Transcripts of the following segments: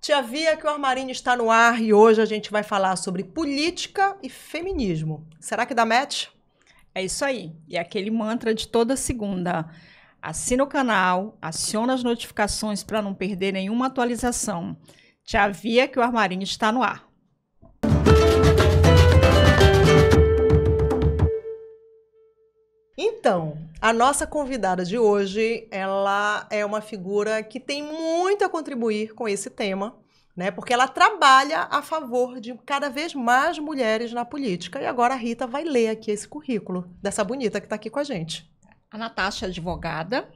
Tia Via, que o Armarinho está no ar e hoje a gente vai falar sobre política e feminismo. Será que dá match? É isso aí. E aquele mantra de toda segunda. Assina o canal, aciona as notificações para não perder nenhuma atualização. Tia Via, que o Armarinho está no ar. Então, a nossa convidada de hoje, ela é uma figura que tem muito a contribuir com esse tema, né? Porque ela trabalha a favor de cada vez mais mulheres na política. E agora a Rita vai ler aqui esse currículo dessa bonita que está aqui com a gente. A Natasha é advogada.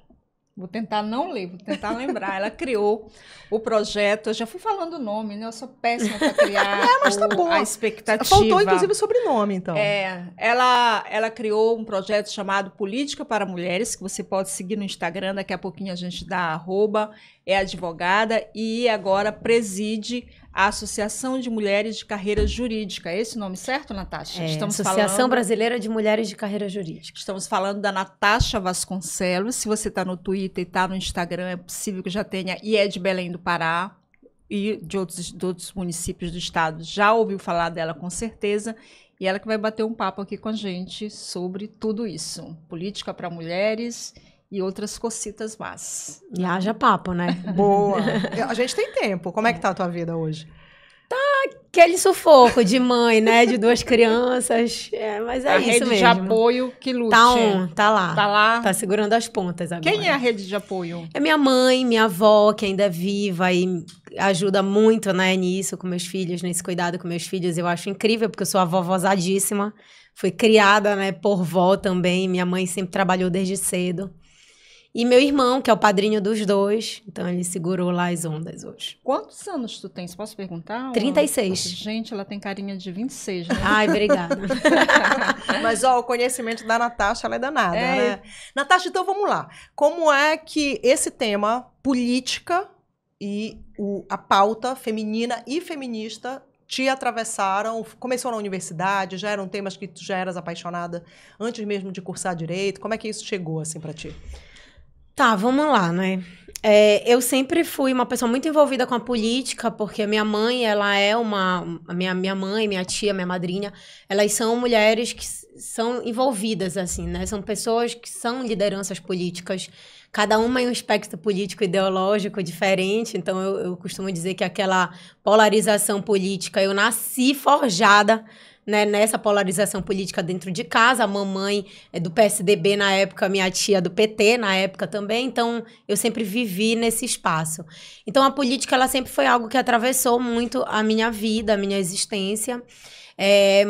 Vou tentar não ler, vou tentar lembrar. Ela criou o projeto, eu já fui falando o nome, né? Eu sou péssima para criar mas tá bom. A expectativa. Faltou, inclusive, o sobrenome, então. Ela criou um projeto chamado Política para Mulheres, que você pode seguir no Instagram, daqui a pouquinho a gente dá @, é advogada e agora preside a Associação de Mulheres de Carreira Jurídica. É esse o nome certo, Natasha? Associação Brasileira de Mulheres de Carreira Jurídica. Estamos falando da Natasha Vasconcelos. Se você está no Twitter e está no Instagram, é possível que já tenha, e é de Belém do Pará e de outros municípios do estado. Já ouviu falar dela com certeza. E ela que vai bater um papo aqui com a gente sobre tudo isso. Política para mulheres e outras cocitas más. E haja papo, né? Boa. A gente tem tempo. Como é que tá a tua vida hoje? Tá aquele sufoco de mãe, né? De 2 crianças. Mas é a isso rede mesmo. De apoio que lute. Tá lá. Tá lá. Tá segurando as pontas agora. Quem é a rede de apoio? É minha mãe, minha avó, que ainda é viva e ajuda muito, né, nisso, com meus filhos, nesse cuidado com meus filhos. Eu acho incrível, porque eu sou avó vozadíssima. Fui criada, né, por vó também. Minha mãe sempre trabalhou desde cedo. E meu irmão, que é o padrinho dos 2, então ele segurou lá as ondas hoje. Quantos anos tu tens? Posso perguntar? 36. Gente, ela tem carinha de 26, né? Ai, obrigada. Mas, ó, o conhecimento da Natasha, ela é danada, né? Natasha, então vamos lá. Como é que esse tema, política e a pauta feminina e feminista te atravessaram? Começou na universidade? Já eram temas que tu já eras apaixonada antes mesmo de cursar direito? Como é que isso chegou, assim, pra ti? Tá, vamos lá, né? Eu sempre fui uma pessoa muito envolvida com a política, porque a minha mãe, ela é minha mãe, minha tia, minha madrinha, elas são mulheres que são envolvidas, assim, né? São pessoas que são lideranças políticas, cada uma em um espectro político ideológico diferente, então eu costumo dizer que aquela polarização política, eu nasci forjada, né, nessa polarização política dentro de casa. A mamãe é do PSDB na época, minha tia do PT na época também, então eu sempre vivi nesse espaço. Então a política, ela sempre foi algo que atravessou muito a minha vida, a minha existência,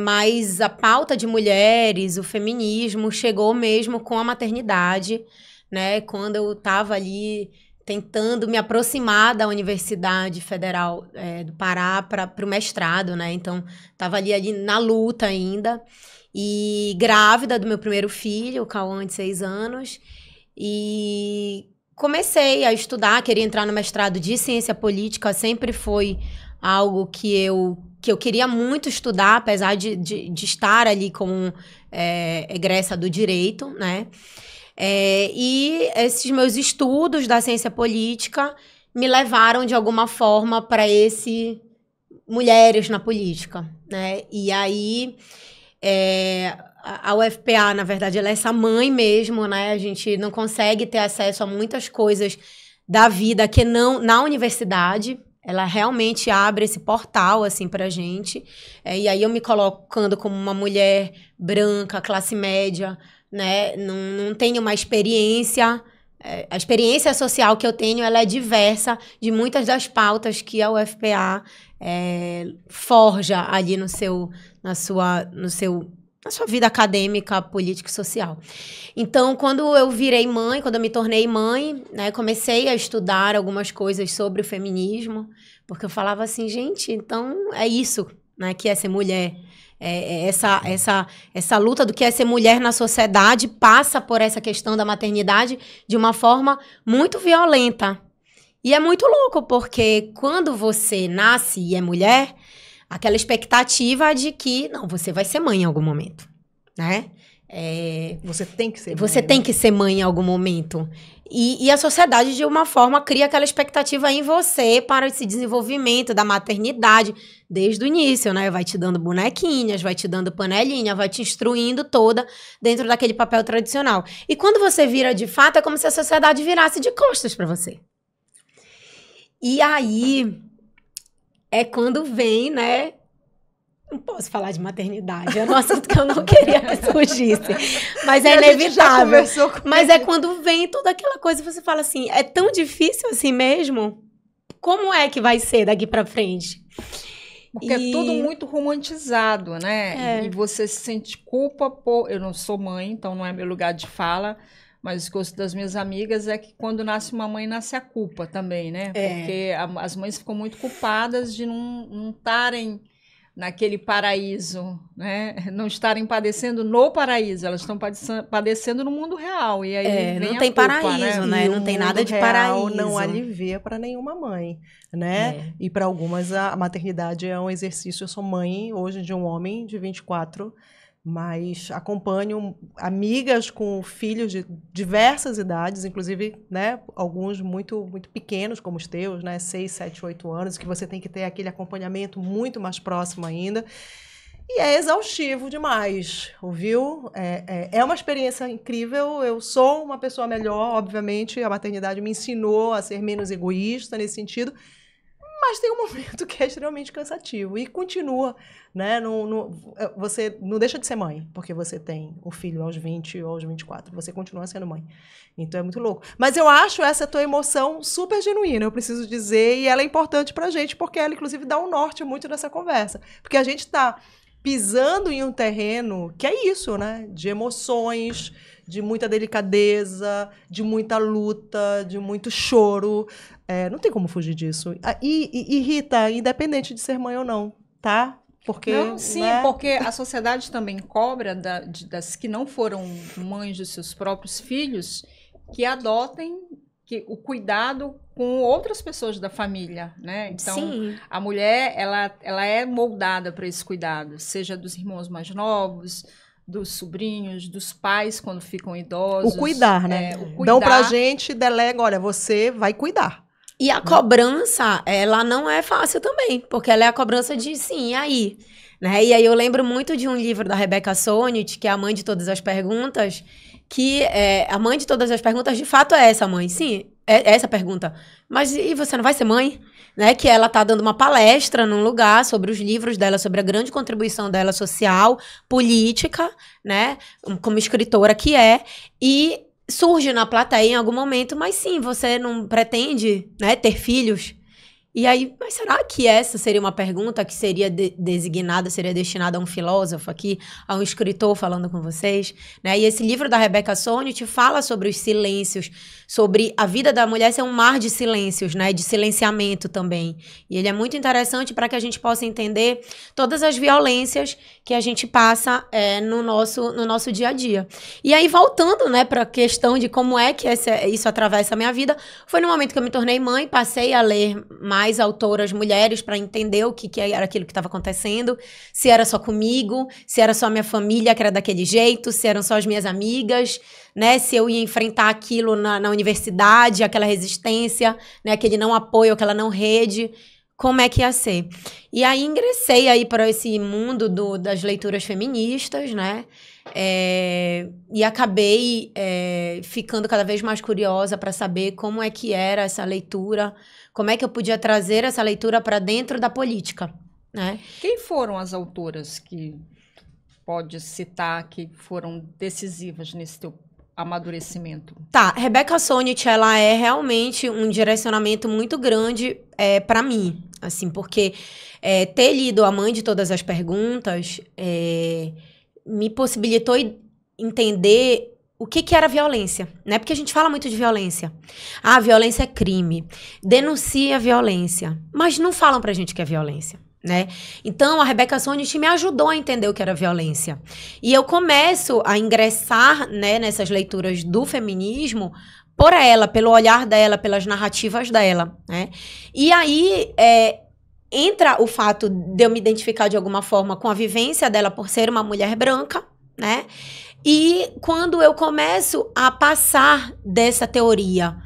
mas a pauta de mulheres, o feminismo, chegou mesmo com a maternidade, né, quando eu estava ali tentando me aproximar da Universidade Federal do Pará para o mestrado, né? Então, estava ali na luta ainda. E grávida do meu primeiro filho, o Cauã, de 6 anos. E comecei a estudar, queria entrar no mestrado de ciência política. Sempre foi algo que eu queria muito estudar, apesar de estar ali como egressa do direito, né? E esses meus estudos da ciência política me levaram, de alguma forma, para esse mulheres na política, né? E aí, a UFPA, na verdade, ela é essa mãe mesmo, né? A gente não consegue ter acesso a muitas coisas da vida que não na universidade. Ela realmente abre esse portal, assim, pra gente. E aí eu me colocando como uma mulher branca, classe média, né? Não tenho uma experiência. A experiência social que eu tenho, ela é diversa de muitas das pautas que a UFPA forja ali na sua vida acadêmica, política e social. Então, quando eu virei mãe, quando eu me tornei mãe, né, comecei a estudar algumas coisas sobre o feminismo, porque eu falava assim, gente, então é isso, né, que é ser mulher. Essa luta do que é ser mulher na sociedade passa por essa questão da maternidade de uma forma muito violenta. E é muito louco, porque quando você nasce e é mulher, aquela expectativa de que, não, você vai ser mãe em algum momento, né? Você tem que ser mãe. Você tem que ser mãe em algum momento. E a sociedade, de uma forma, cria aquela expectativa em você para esse desenvolvimento da maternidade desde o início, né? Vai te dando bonequinhas, vai te dando panelinha, vai te instruindo toda dentro daquele papel tradicional. E quando você vira de fato, é como se a sociedade virasse de costas para você. E aí é quando vem, né? Não posso falar de maternidade, é um assunto que eu não queria que surgisse. Mas é inevitável. Mas é quando vem toda aquela coisa e você fala assim, é tão difícil assim mesmo? Como é que vai ser daqui pra frente? Porque é tudo muito romantizado, né? E você se sente culpa por... Eu não sou mãe, então não é meu lugar de fala, mas o que eu ouço das minhas amigas é que quando nasce uma mãe, nasce a culpa também, né? Porque as mães ficam muito culpadas de não estarem naquele paraíso, né? Não estarem padecendo no paraíso, elas estão padecendo no mundo real. E aí não tem culpa, paraíso, né? Não tem nada de paraíso. Não alivia para nenhuma mãe, né? E para algumas a maternidade é um exercício. Eu sou mãe hoje de um homem de 24, mas acompanho amigas com filhos de diversas idades, inclusive, né, alguns muito, muito pequenos, como os teus, né, 6, 7, 8 anos, que você tem que ter aquele acompanhamento muito mais próximo ainda. E é exaustivo demais, ouviu? É uma experiência incrível. Eu sou uma pessoa melhor, obviamente, a maternidade me ensinou a ser menos egoísta nesse sentido, mas tem um momento que é extremamente cansativo e continua, né? Você não deixa de ser mãe, porque você tem um filho aos 20 ou aos 24. Você continua sendo mãe. Então é muito louco. Mas eu acho essa tua emoção super genuína, eu preciso dizer, e ela é importante pra gente, porque ela, inclusive, dá um norte muito dessa conversa. Porque a gente tá pisando em um terreno que é isso, né? De emoções, de muita delicadeza, de muita luta, de muito choro. Não tem como fugir disso. E Rita, independente de ser mãe ou não, tá? Porque, não, sim, né? Porque a sociedade também cobra das que não foram mães dos seus próprios filhos que adotem o cuidado com outras pessoas da família, né? Então, sim, a mulher, ela é moldada para esse cuidado, seja dos irmãos mais novos, dos sobrinhos, dos pais quando ficam idosos. O cuidar, né? Dão pra gente, delega, olha, você vai cuidar. E a cobrança, ela não é fácil também, porque ela é a cobrança de sim, e aí? Né? E aí eu lembro muito de um livro da Rebecca Solnit, que é a mãe de todas as perguntas, que a mãe de todas as perguntas, de fato, é essa mãe. Sim, é essa pergunta. Mas e você não vai ser mãe? Né? Que ela tá dando uma palestra num lugar sobre os livros dela, sobre a grande contribuição dela social, política, né? Como escritora que é, e surge na plateia em algum momento, mas sim, você não pretende, né, ter filhos? E aí, mas será que essa seria uma pergunta que seria designada, seria destinada a um filósofo aqui, a um escritor falando com vocês? Né? E esse livro da Rebecca Solnit fala sobre os silêncios, sobre a vida da mulher ser um mar de silêncios, né? De silenciamento também. E ele é muito interessante para que a gente possa entender todas as violências que a gente passa no nosso dia a dia. E aí, voltando, né, para a questão de como é que isso atravessa a minha vida, foi no momento que eu me tornei mãe, passei a ler mais autoras mulheres para entender o que era aquilo que estava acontecendo, se era só comigo, se era só a minha família que era daquele jeito, se eram só as minhas amigas, né, se eu ia enfrentar aquilo na universidade, aquela resistência, né, aquele não apoio, aquela não rede, como é que ia ser. E aí ingressei aí para esse mundo das leituras feministas, né, e acabei ficando cada vez mais curiosa para saber como é que era essa leitura, como é que eu podia trazer essa leitura para dentro da política, né? Quem foram as autoras que pode citar que foram decisivas nesse teu amadurecimento? Tá, Rebecca Solnit, ela é realmente um direcionamento muito grande para mim, assim, porque ter lido A Mãe de Todas as Perguntas me possibilitou entender o que era violência, né? Porque a gente fala muito de violência. Ah, violência é crime. Denuncia a violência. Mas não falam pra gente que é violência, né? Então, a Rebecca Solnit me ajudou a entender o que era violência. E eu começo a ingressar, né, nessas leituras do feminismo por ela, pelo olhar dela, pelas narrativas dela, né? E aí, entra o fato de eu me identificar de alguma forma com a vivência dela por ser uma mulher branca, né? E quando eu começo a passar dessa teoria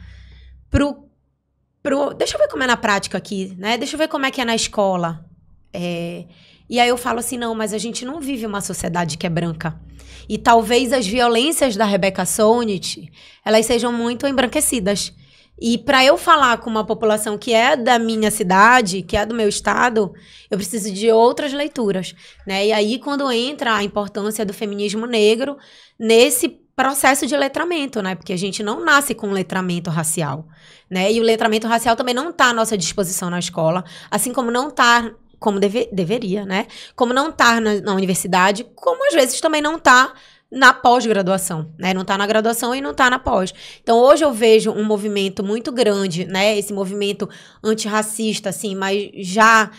deixa eu ver como é na prática aqui, né? Deixa eu ver como é que é na escola. E aí eu falo assim, não, mas a gente não vive uma sociedade que é branca. E talvez as violências da Rebecca Solnit, elas sejam muito embranquecidas. E para eu falar com uma população que é da minha cidade, que é do meu estado, eu preciso de outras leituras, né? E aí quando entra a importância do feminismo negro nesse processo de letramento, né? Porque a gente não nasce com letramento racial, né? E o letramento racial também não está à nossa disposição na escola, assim como não está, como deveria, né? Como não está na universidade, como às vezes também não está na pós-graduação, né? Não está na graduação e não está na pós. Então, hoje eu vejo um movimento muito grande, né? Esse movimento antirracista, assim, mas já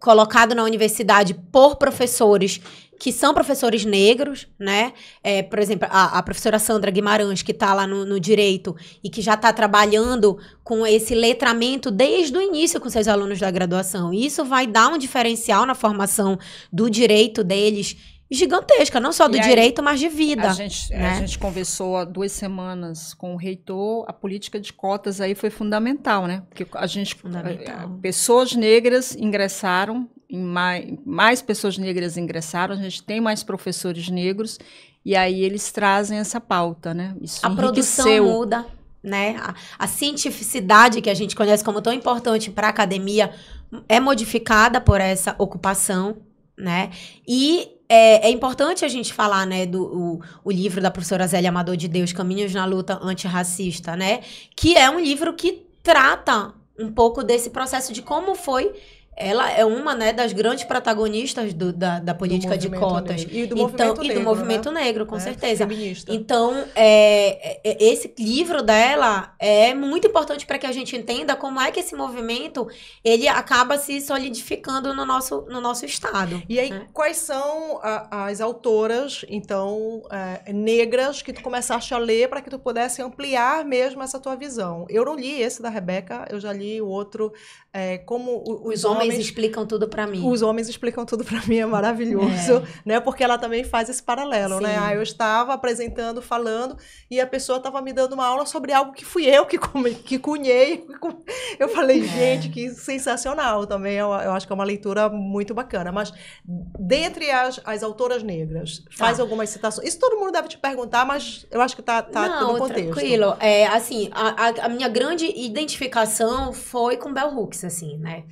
colocado na universidade por professores que são professores negros, né? Por exemplo, a professora Sandra Guimarães, que está lá no Direito e que já está trabalhando com esse letramento desde o início com seus alunos da graduação. E isso vai dar um diferencial na formação do direito deles gigantesca, não só do direito, mas de vida. A gente conversou há 2 semanas com o reitor, a política de cotas aí foi fundamental, né? Porque pessoas negras ingressaram, mais pessoas negras ingressaram, a gente tem mais professores negros, e aí eles trazem essa pauta, né? Isso a produção muda, né? A cientificidade que a gente conhece como tão importante para a academia é modificada por essa ocupação, né? E é importante a gente falar, né, o livro da professora Zélia Amador de Deus, Caminhos na Luta Antirracista, né? Que é um livro que trata um pouco desse processo de como foi. Ela é uma, né, das grandes protagonistas da política de cotas. E do movimento negro. E do movimento negro, com certeza. Feminista. Então, esse livro dela é muito importante para que a gente entenda como é que esse movimento ele acaba se solidificando no nosso estado. E aí, quais são as autoras, então, negras que tu começaste a ler para que tu pudesse ampliar mesmo essa tua visão? Eu não li esse da Rebecca, eu já li o outro, como os homens explicam tudo para mim. Os homens explicam tudo para mim, é maravilhoso, né? Porque ela também faz esse paralelo, né? Eu estava apresentando, falando, e a pessoa estava me dando uma aula sobre algo que fui eu que cunhei. Eu falei, gente, que sensacional também. Eu acho que é uma leitura muito bacana. Mas, dentre as autoras negras, faz algumas citações. Isso todo mundo deve te perguntar, mas eu acho que tá no contexto. Tranquilo. Assim, a minha grande identificação foi com Bell Hooks, assim, né?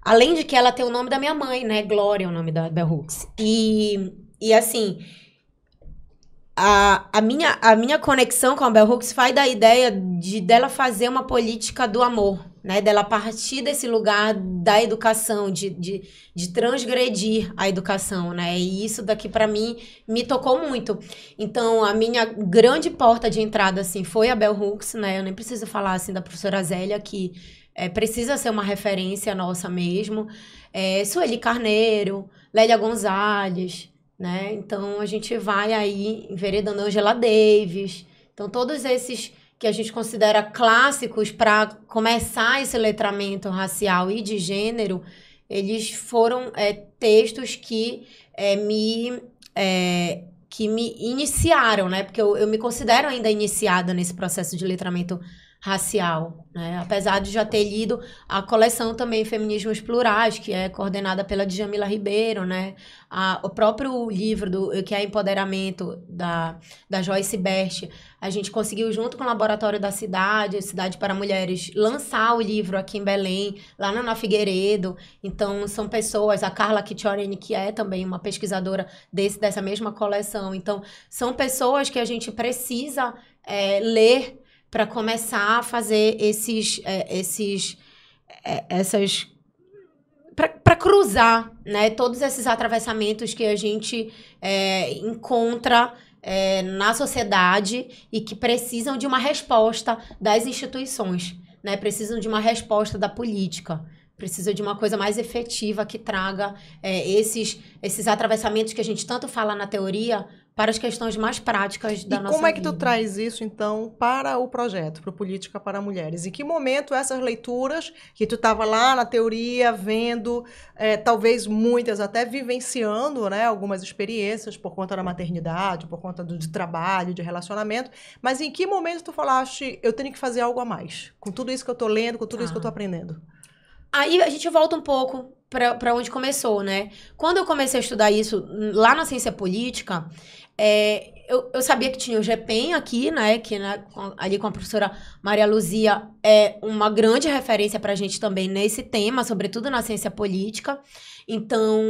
Além de que ela tem o nome da minha mãe, né? Glória é o nome da Bell Hooks. E assim, a minha conexão com a Bell Hooks vai da ideia dela fazer uma política do amor, né? Dela partir desse lugar da educação, de transgredir a educação, né? E isso daqui, para mim, me tocou muito. Então, a minha grande porta de entrada, assim, foi a Bell Hooks, né? Eu nem preciso falar, assim, da professora Zélia, que precisa ser uma referência nossa mesmo. Sueli Carneiro, Lélia Gonzalez, né? Então, a gente vai aí enveredando Angela Davis. Então, todos esses que a gente considera clássicos para começar esse letramento racial e de gênero, eles foram textos que me iniciaram, né? Porque eu me considero ainda iniciada nesse processo de letramento racial, né? Apesar de já ter lido a coleção também Feminismos Plurais, que é coordenada pela Djamila Ribeiro, né? O próprio livro que é Empoderamento da Joyce Best, a gente conseguiu, junto com o Laboratório da Cidade para Mulheres, lançar o livro aqui em Belém, lá na Ana Figueiredo. Então, são pessoas, a Carla Kiccioreni, que é também uma pesquisadora dessa mesma coleção. Então, são pessoas que a gente precisa ler para começar a fazer para cruzar, né, todos esses atravessamentos que a gente encontra na sociedade e que precisam de uma resposta das instituições, né, precisam de uma resposta da política, precisam de uma coisa mais efetiva que traga esses atravessamentos que a gente tanto fala na teoria para as questões mais práticas da nossa vida. E como é que tu traz isso, então, para o projeto, para o Política para Mulheres? Em que momento essas leituras, que tu estava lá na teoria, vendo, talvez muitas até vivenciando, né, algumas experiências por conta da maternidade, por conta de trabalho, de relacionamento, mas em que momento tu falaste, eu tenho que fazer algo a mais, com tudo isso que eu estou lendo, com tudo isso que eu estou aprendendo? Aí a gente volta um pouco para onde começou, né? Quando eu comecei a estudar isso lá na ciência política, eu sabia que tinha o GPEM aqui, né? Que ali com a professora Maria Luzia é uma grande referência para a gente também nesse tema, sobretudo na ciência política. Então,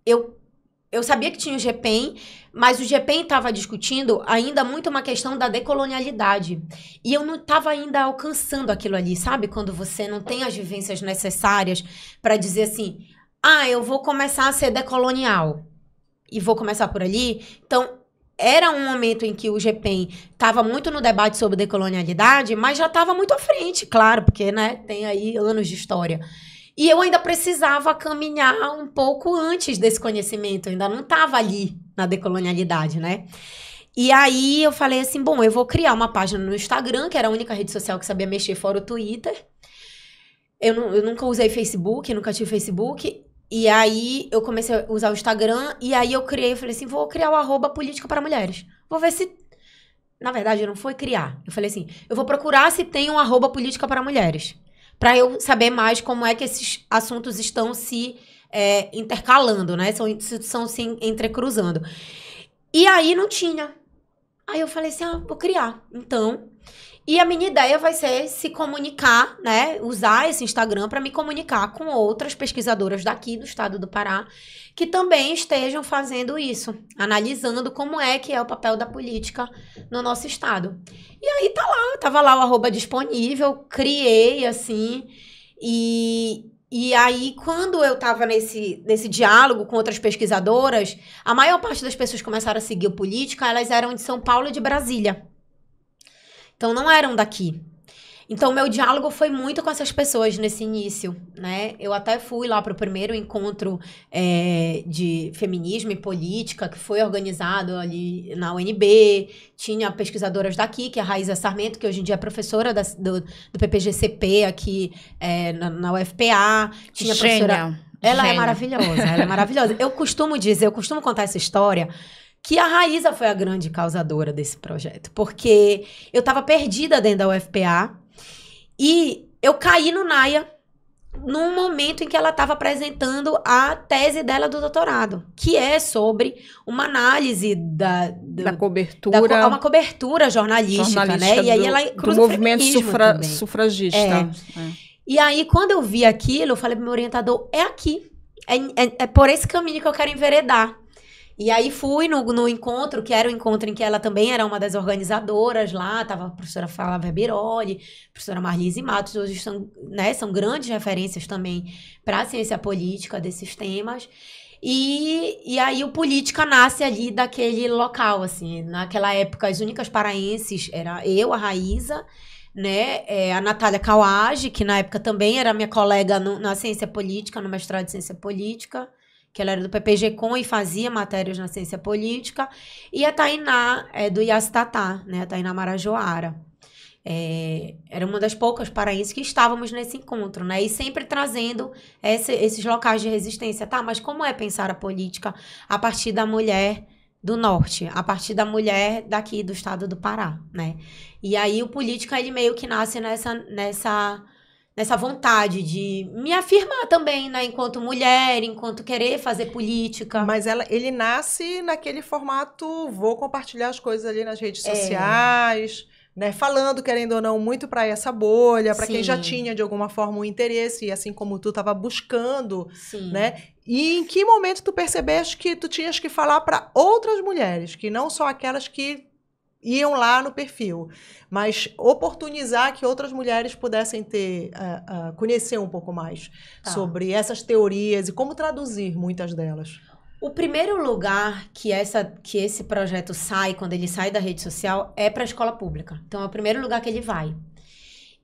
eu sabia que tinha o GPEM, mas o GPEM estava discutindo ainda muito uma questão da decolonialidade. E eu não estava ainda alcançando aquilo ali, sabe? Quando você não tem as vivências necessárias para dizer assim, eu vou começar a ser decolonial. E vou começar por ali. Então, era um momento em que o GPEM estava muito no debate sobre decolonialidade, mas já estava muito à frente, claro, porque, né, tem aí anos de história. E eu ainda precisava caminhar um pouco antes desse conhecimento, eu ainda não estava ali na decolonialidade, né? E aí eu falei assim, bom, eu vou criar uma página no Instagram, que era a única rede social que sabia mexer fora o Twitter. Eu nunca usei Facebook, nunca tive Facebook. E aí eu comecei a usar o Instagram, e aí eu falei assim, vou criar o @Política para Mulheres. Vou ver se... Na verdade, não foi criar. Eu falei assim, eu vou procurar se tem um @Política para Mulheres. Para eu saber mais como é que esses assuntos estão se intercalando, né? Estão se entrecruzando. E aí não tinha. Aí eu falei assim, vou criar. Então, e a minha ideia vai ser se comunicar, né? Usar esse Instagram para me comunicar com outras pesquisadoras daqui do estado do Pará que também estejam fazendo isso, analisando como é que é o papel da política no nosso estado. E aí tava lá o @ disponível, criei assim, e aí quando eu tava nesse diálogo com outras pesquisadoras, a maior parte das pessoas que começaram a seguir o Política, elas eram de São Paulo e de Brasília. Então não eram daqui. Então, o meu diálogo foi muito com essas pessoas nesse início, né? Eu até fui lá para o primeiro encontro de feminismo e política, que foi organizado ali na UNB. Tinha pesquisadoras daqui, que é a Raíza Sarmento, que hoje em dia é professora do PPGCP aqui na UFPA. Tinha a professora... Ela é maravilhosa. Eu costumo contar essa história, que a Raíza foi a grande causadora desse projeto, porque eu estava perdida dentro da UFPA, e eu caí no NAIA num momento em que ela estava apresentando a tese dela do doutorado, que é sobre uma análise da cobertura... uma cobertura jornalística, né? E aí ela cruza do movimento sufragista. E aí, quando eu vi aquilo, eu falei pro meu orientador, é aqui. É por esse caminho que eu quero enveredar. E aí fui no encontro, que era o encontro em que ela também era uma das organizadoras lá, tava a professora Flávia Biroli, a professora Marlise Matos, hoje são grandes referências também para a ciência política desses temas. E aí o Política nasce ali daquele local, assim. Naquela época, as únicas paraenses era eu, a Raíza, né, a Natália Kawage, que na época também era minha colega na ciência política, no mestrado de ciência política, que ela era do PPG-Com e fazia matérias na ciência política, e a Tainá do Iacitatá, né, a Tainá Marajoara. Era uma das poucas paraenses que estávamos nesse encontro, né, e sempre trazendo esses locais de resistência. Tá, mas como é pensar a política a partir da mulher do norte, a partir da mulher daqui do estado do Pará, né? E aí o Política, ele meio que nasce nessa vontade de me afirmar também, né? Enquanto mulher, enquanto querer fazer política. Mas ele nasce naquele formato, vou compartilhar as coisas ali nas redes sociais, né? Falando, querendo ou não, muito para essa bolha, para quem já tinha, de alguma forma, um interesse, e assim como tu estava buscando, né? E em que momento tu percebeste que tu tinhas que falar para outras mulheres, que não só aquelas que iam lá no perfil, mas oportunizar que outras mulheres pudessem conhecer um pouco mais sobre essas teorias e como traduzir muitas delas? O primeiro lugar que esse projeto sai, quando ele sai da rede social, é para a escola pública. Então, é o primeiro lugar que ele vai.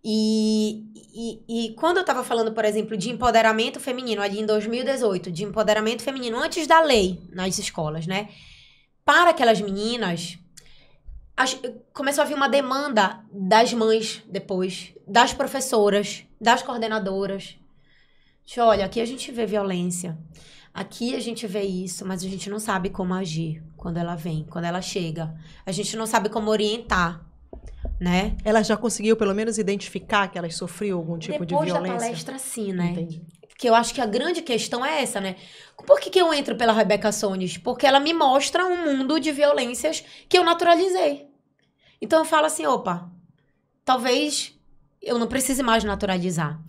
E quando eu estava falando, por exemplo, de empoderamento feminino, ali em 2018, de empoderamento feminino antes da lei nas escolas, né? Para aquelas meninas, começou a vir uma demanda das mães depois, das professoras, das coordenadoras. Olha, aqui a gente vê violência, aqui a gente vê isso, mas a gente não sabe como agir quando ela vem, quando ela chega. A gente não sabe como orientar, né? Ela já conseguiu, pelo menos, identificar que elas sofriam algum tipo de violência? Depois da palestra, sim, né? Entendi. Porque eu acho que a grande questão é essa, né? Por que eu entro pela Rebeca Sones? Porque ela me mostra um mundo de violências que eu naturalizei. Então eu falo assim, opa, talvez eu não precise mais naturalizar,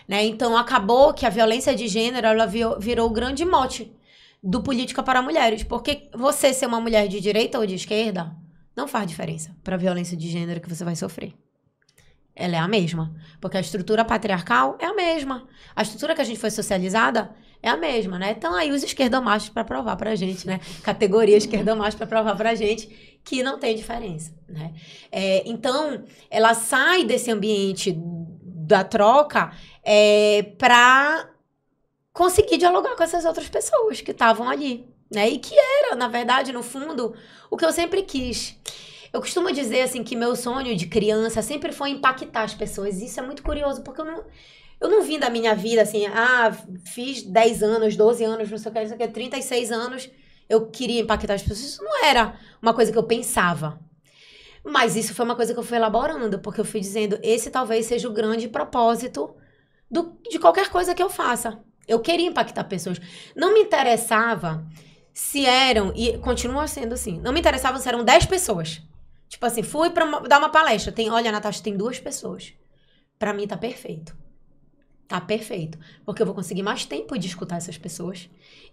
né? Então acabou que a violência de gênero, ela virou o grande mote do Política para Mulheres. Porque você ser uma mulher de direita ou de esquerda não faz diferença para a violência de gênero que você vai sofrer. Ela é a mesma. Porque a estrutura patriarcal é a mesma. A estrutura que a gente foi socializada é a mesma, né? Então aí os esquerdomachos para provar pra gente, né? Categoria esquerdomachos para provar pra gente que não tem diferença, né? Então, ela sai desse ambiente da troca para conseguir dialogar com essas outras pessoas que estavam ali, né? E que era, na verdade, no fundo, o que eu sempre quis. Eu costumo dizer, assim, que meu sonho de criança sempre foi impactar as pessoas. Isso é muito curioso, porque eu não vim da minha vida, assim, fiz 10 anos, 12 anos, não sei o que, 36 anos, eu queria impactar as pessoas. Isso não era uma coisa que eu pensava. Mas isso foi uma coisa que eu fui elaborando, porque eu fui dizendo, esse talvez seja o grande propósito de qualquer coisa que eu faça. Eu queria impactar pessoas. Não me interessava se eram, e continua sendo assim, não me interessava se eram 10 pessoas. Tipo assim, fui pra dar uma palestra. Olha, Natasha, tem 2 pessoas. Pra mim tá perfeito. Tá perfeito. Porque eu vou conseguir mais tempo de escutar essas pessoas.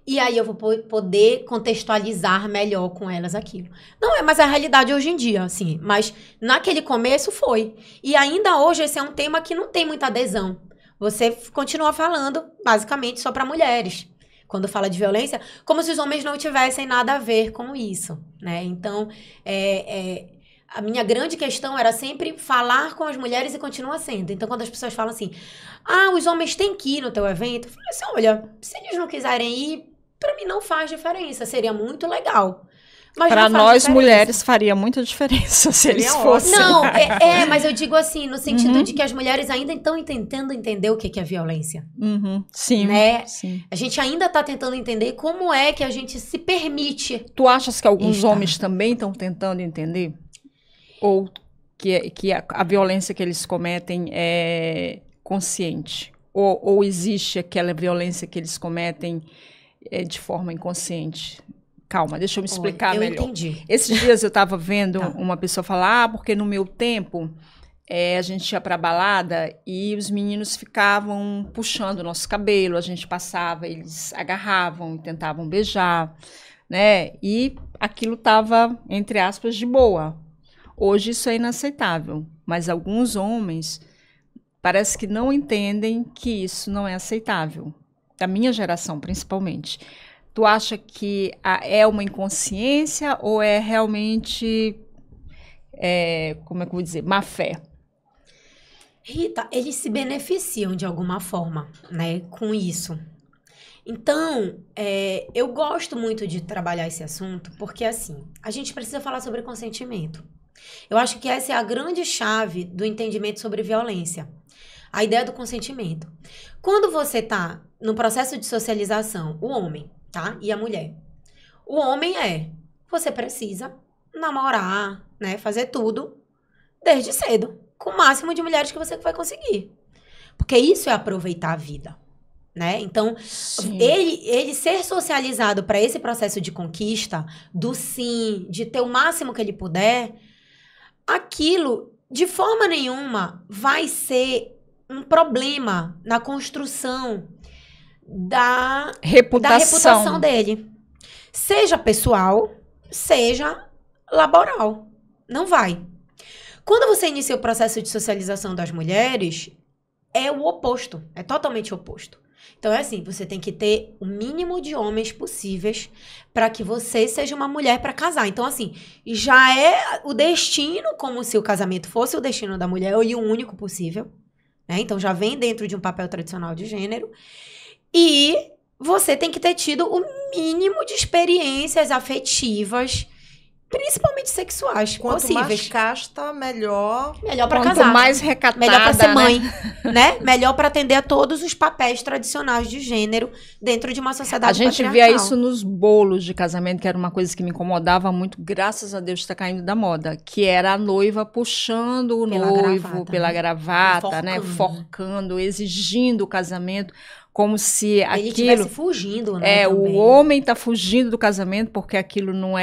E aí eu vou poder contextualizar melhor com elas aquilo. Não é mais a realidade hoje em dia, assim. Mas naquele começo foi. E ainda hoje esse é um tema que não tem muita adesão. Você continua falando, basicamente, só pra mulheres. Quando fala de violência, como se os homens não tivessem nada a ver com isso, né? Então, a minha grande questão era sempre falar com as mulheres e continua sendo. Então, quando as pessoas falam assim, os homens têm que ir no teu evento, eu falei assim, olha, se eles não quiserem ir, pra mim não faz diferença, seria muito legal. Para nós mulheres faria muita diferença se eles fossem. Não, mas eu digo assim, no sentido de que as mulheres ainda estão tentando entender o que é violência. Sim, né? Sim. A gente ainda está tentando entender como é que a gente se permite. Tu achas que alguns homens também estão tentando entender? Ou que a violência que eles cometem é consciente? Ou existe aquela violência que eles cometem de forma inconsciente? Calma, deixa eu me explicar melhor. Eu entendi. Esses dias eu estava vendo uma pessoa falar, porque no meu tempo a gente ia pra balada e os meninos ficavam puxando o nosso cabelo, a gente passava, eles agarravam, tentavam beijar, né? E aquilo estava, entre aspas, de boa. Hoje isso é inaceitável, mas alguns homens parece que não entendem que isso não é aceitável, da minha geração principalmente. Tu acha que é uma inconsciência ou é realmente, como é que eu vou dizer, má fé? Rita, eles se beneficiam de alguma forma, né, com isso. Então, eu gosto muito de trabalhar esse assunto, porque assim, a gente precisa falar sobre consentimento. Eu acho que essa é a grande chave do entendimento sobre violência. A ideia do consentimento. Quando você tá no processo de socialização, o homem, tá? E a mulher. O homem você precisa namorar, né? Fazer tudo desde cedo. Com o máximo de mulheres que você vai conseguir. Porque isso é aproveitar a vida, né? Então, ele ser socializado para esse processo de conquista, do sim, de ter o máximo que ele puder, aquilo, de forma nenhuma, vai ser um problema na construção da reputação dele. Seja pessoal, seja laboral. Não vai. Quando você inicia o processo de socialização das mulheres, é o oposto. É totalmente oposto. Então é assim, você tem que ter o mínimo de homens possíveis para que você seja uma mulher para casar. Então assim, já é o destino como se o casamento fosse o destino da mulher e o único possível, né? Então já vem dentro de um papel tradicional de gênero. E você tem que ter tido o mínimo de experiências afetivas, principalmente sexuais, Quanto possíveis. mais casta, melhor. Melhor pra Quanto casar. mais recatada, Melhor pra ser mãe, né? Melhor pra atender a todos os papéis tradicionais de gênero dentro de uma sociedade A gente via patriarcal. isso nos bolos de casamento, que era uma coisa que me incomodava muito, graças a Deus está caindo da moda, que era a noiva puxando o Pela noivo gravata, pela né? gravata, né? Forcando, exigindo o casamento, como se Ele estivesse fugindo, né? o também. homem tá fugindo do casamento porque aquilo não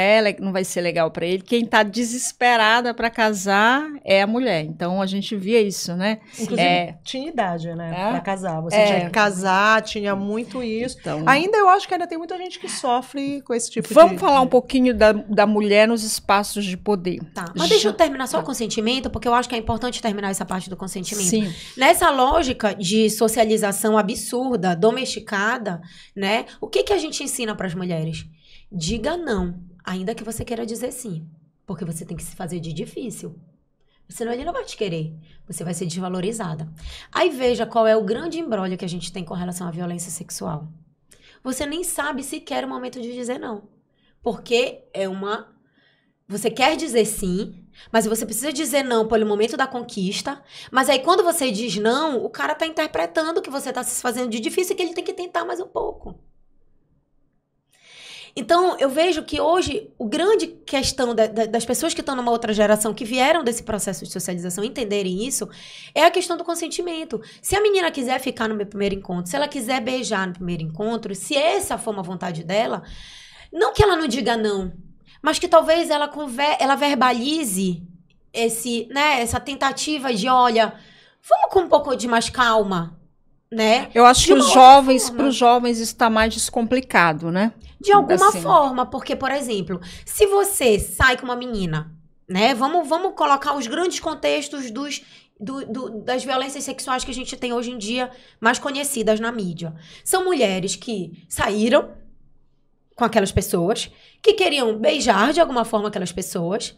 vai ser legal para ele. Quem tá desesperada para casar é a mulher. Então a gente via isso, né? Inclusive, tinha idade, né? É? Pra casar. Você tinha que casar, tinha muito isso. Então, Ainda eu acho que ainda tem muita gente que sofre com esse tipo de... vamos falar um pouquinho da mulher nos espaços de poder. Tá. Mas deixa eu terminar só o consentimento, porque eu acho que é importante terminar essa parte do consentimento. Sim. Nessa lógica de socialização absurda, domesticada, né? O que a gente ensina para as mulheres? Diga não, ainda que você queira dizer sim. Porque você tem que se fazer de difícil. Senão ele não vai te querer. Você vai ser desvalorizada. Aí veja qual é o grande imbróglio que a gente tem com relação à violência sexual. Você nem sabe sequer o momento de dizer não. Porque você quer dizer sim, mas você precisa dizer não pelo momento da conquista. Mas aí quando você diz não, o cara tá interpretando que você tá se fazendo de difícil e que ele tem que tentar mais um pouco. Então, eu vejo que hoje, o grande questão das pessoas que estão numa outra geração, que vieram desse processo de socialização, entenderem isso, é a questão do consentimento. Se a menina quiser ficar no meu primeiro encontro, se ela quiser beijar no primeiro encontro, se essa for uma vontade dela, não que ela não diga não, mas que talvez ela verbalize essa tentativa de, olha, vamos com um pouco de mais calma, né? Eu acho que para os jovens isso está mais descomplicado, né? De alguma forma, porque, por exemplo, se você sai com uma menina, né? Vamos colocar os grandes contextos das violências sexuais que a gente tem hoje em dia, mais conhecidas na mídia. São mulheres que saíram com aquelas pessoas, que queriam beijar de alguma forma aquelas pessoas,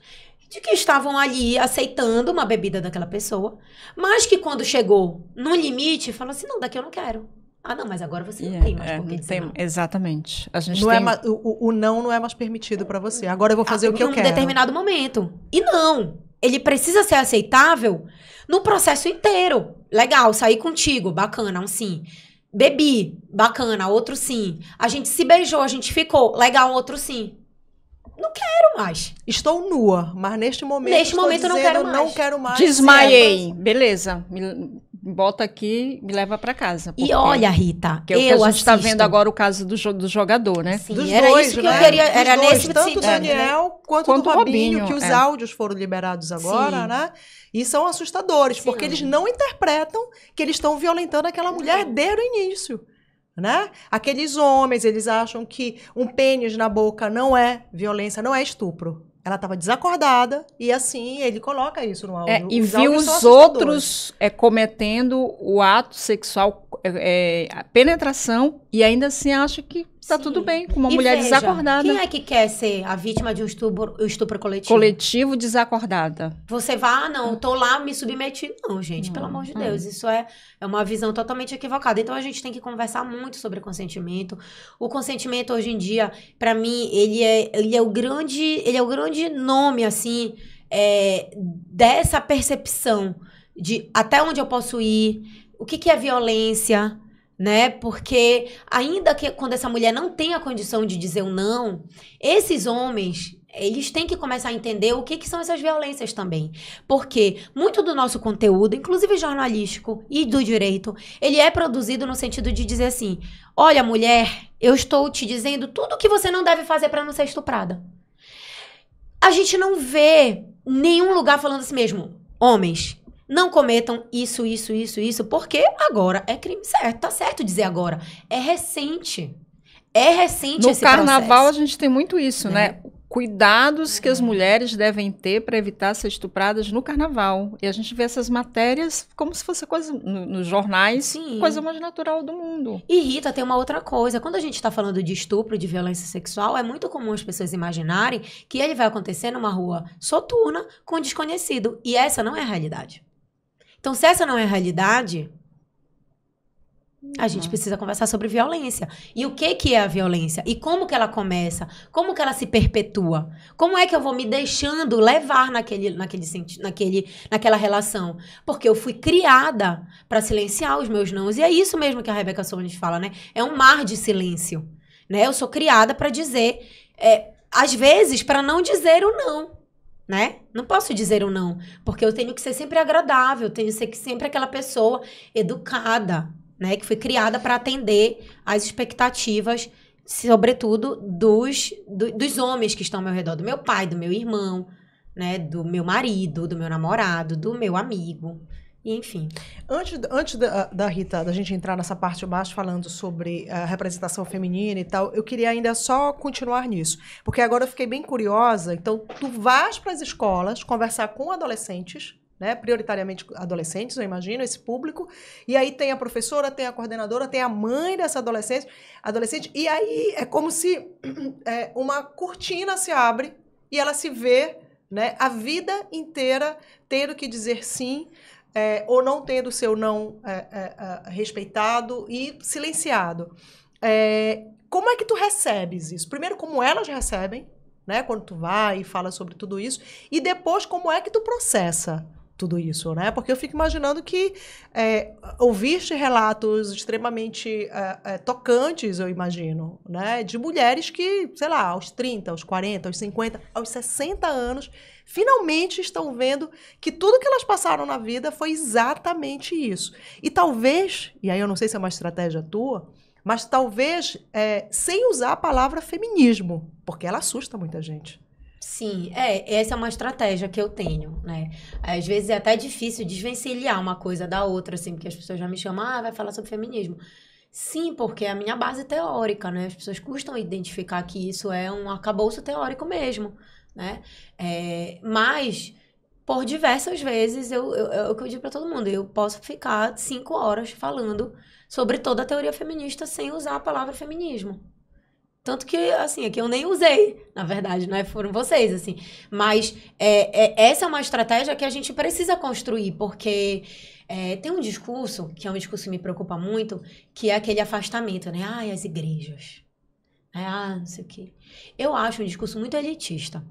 de que estavam ali aceitando uma bebida daquela pessoa, mas que quando chegou no limite, falou assim, não, daqui eu não quero. Ah, não, mas agora você não tem mais por que dizer não. Exatamente. A gente o não é mais permitido pra você. Agora eu vou fazer o que eu quero. Em um determinado momento. E não. Ele precisa ser aceitável no processo inteiro. Legal, saí contigo, bacana, um sim. Bebi, bacana, outro sim. A gente se beijou, a gente ficou, legal, outro sim. Não quero mais. Estou nua, mas neste momento eu não quero mais. Desmaiei. Beleza. Me bota aqui, me leva pra casa. E olha, Rita, que é o que a gente tá vendo agora o caso do jogador, né? Sim, dos era dois, isso que né? eu queria. Era dois, nesse tanto do Daniel quanto do Robinho, que os áudios foram liberados agora, né? E são assustadores, porque eles não interpretam que eles estão violentando aquela mulher desde o início. Né? Aqueles homens, eles acham que um pênis na boca não é violência, não é estupro. Ela estava desacordada e assim ele coloca isso no áudio. E viu os outros cometendo o ato sexual, a penetração, e ainda assim acha que está tudo bem com uma mulher desacordada. Quem é que quer ser a vítima de um estupro coletivo? Coletivo desacordada. Você vai, não, tô lá, me submeti. Não, gente, pelo amor de Deus, isso é uma visão totalmente equivocada. Então a gente tem que conversar muito sobre consentimento. O consentimento hoje em dia, para mim, ele é o grande nome, assim, dessa percepção de até onde eu posso ir, o que é violência, né? Porque ainda que quando essa mulher não tem a condição de dizer um não, esses homens, eles têm que começar a entender o que são essas violências também. Porque muito do nosso conteúdo, inclusive jornalístico e do direito, ele é produzido no sentido de dizer assim, olha, mulher, eu estou te dizendo tudo o que você não deve fazer para não ser estuprada. A gente não vê nenhum lugar falando assim mesmo, homens, não cometam isso, porque agora é crime certo. Tá certo dizer agora. É recente esse processo. No carnaval a gente tem muito isso, né? cuidados que as mulheres devem ter para evitar ser estupradas no carnaval. E a gente vê essas matérias como se fosse coisa nos jornais, Sim. coisa mais natural do mundo. E Rita, tem uma outra coisa. Quando a gente está falando de estupro, de violência sexual, é muito comum as pessoas imaginarem que ele vai acontecer numa rua soturna com um desconhecido. E essa não é a realidade. Então, se essa não é a realidade, a gente precisa conversar sobre violência. E o que é a violência? E como que ela começa? Como que ela se perpetua? Como é que eu vou me deixando levar naquela relação? Porque eu fui criada para silenciar os meus nãos. E é isso mesmo que a Rebecca Solnit fala, né? É um mar de silêncio. Né? Eu sou criada para dizer, às vezes, para não dizer o não. Né? Não posso dizer o não. Porque eu tenho que ser sempre agradável. Eu tenho que ser sempre aquela pessoa educada. Né, que foi criada para atender às expectativas, sobretudo, dos homens que estão ao meu redor. Do meu pai, do meu irmão, né, do meu marido, do meu namorado, do meu amigo, enfim. Antes da Rita, da gente entrar nessa parte de baixo falando sobre a representação feminina e tal, eu queria ainda só continuar nisso. Porque agora eu fiquei bem curiosa. Então, tu vais para as escolas conversar com adolescentes, né, prioritariamente adolescentes, eu imagino, esse público, e aí tem a professora, tem a coordenadora, tem a mãe dessa adolescente, e aí é como se uma cortina se abre e ela se vê, né, a vida inteira tendo que dizer sim, ou não tendo o seu não respeitado e silenciado. Como é que tu recebes isso? Primeiro, como elas recebem, né, quando tu vai e fala sobre tudo isso, e depois como é que tu processa tudo isso, né? Porque eu fico imaginando que ouviste relatos extremamente tocantes, eu imagino, né? De mulheres que, sei lá, aos 30, aos 40, aos 50, aos 60 anos, finalmente estão vendo que tudo que elas passaram na vida foi exatamente isso. E talvez, e aí eu não sei se é uma estratégia tua, mas talvez sem usar a palavra feminismo, porque ela assusta muita gente. Sim, essa é uma estratégia que eu tenho, né? Às vezes é até difícil desvencilhar uma coisa da outra, assim, porque as pessoas já me chamam, vai falar sobre feminismo. Sim, porque é a minha base teórica, né? As pessoas custam identificar que isso é um arcabouço teórico mesmo, né? Mas, por diversas vezes, o que eu digo pra todo mundo, eu posso ficar 5 horas falando sobre toda a teoria feminista sem usar a palavra feminismo. Tanto que, assim, é que eu nem usei, na verdade, né? Foram vocês, assim. Mas essa é uma estratégia que a gente precisa construir, porque tem um discurso, que é um discurso que me preocupa muito, que é aquele afastamento, né? As igrejas. Não sei o quê. Eu acho um discurso muito elitista,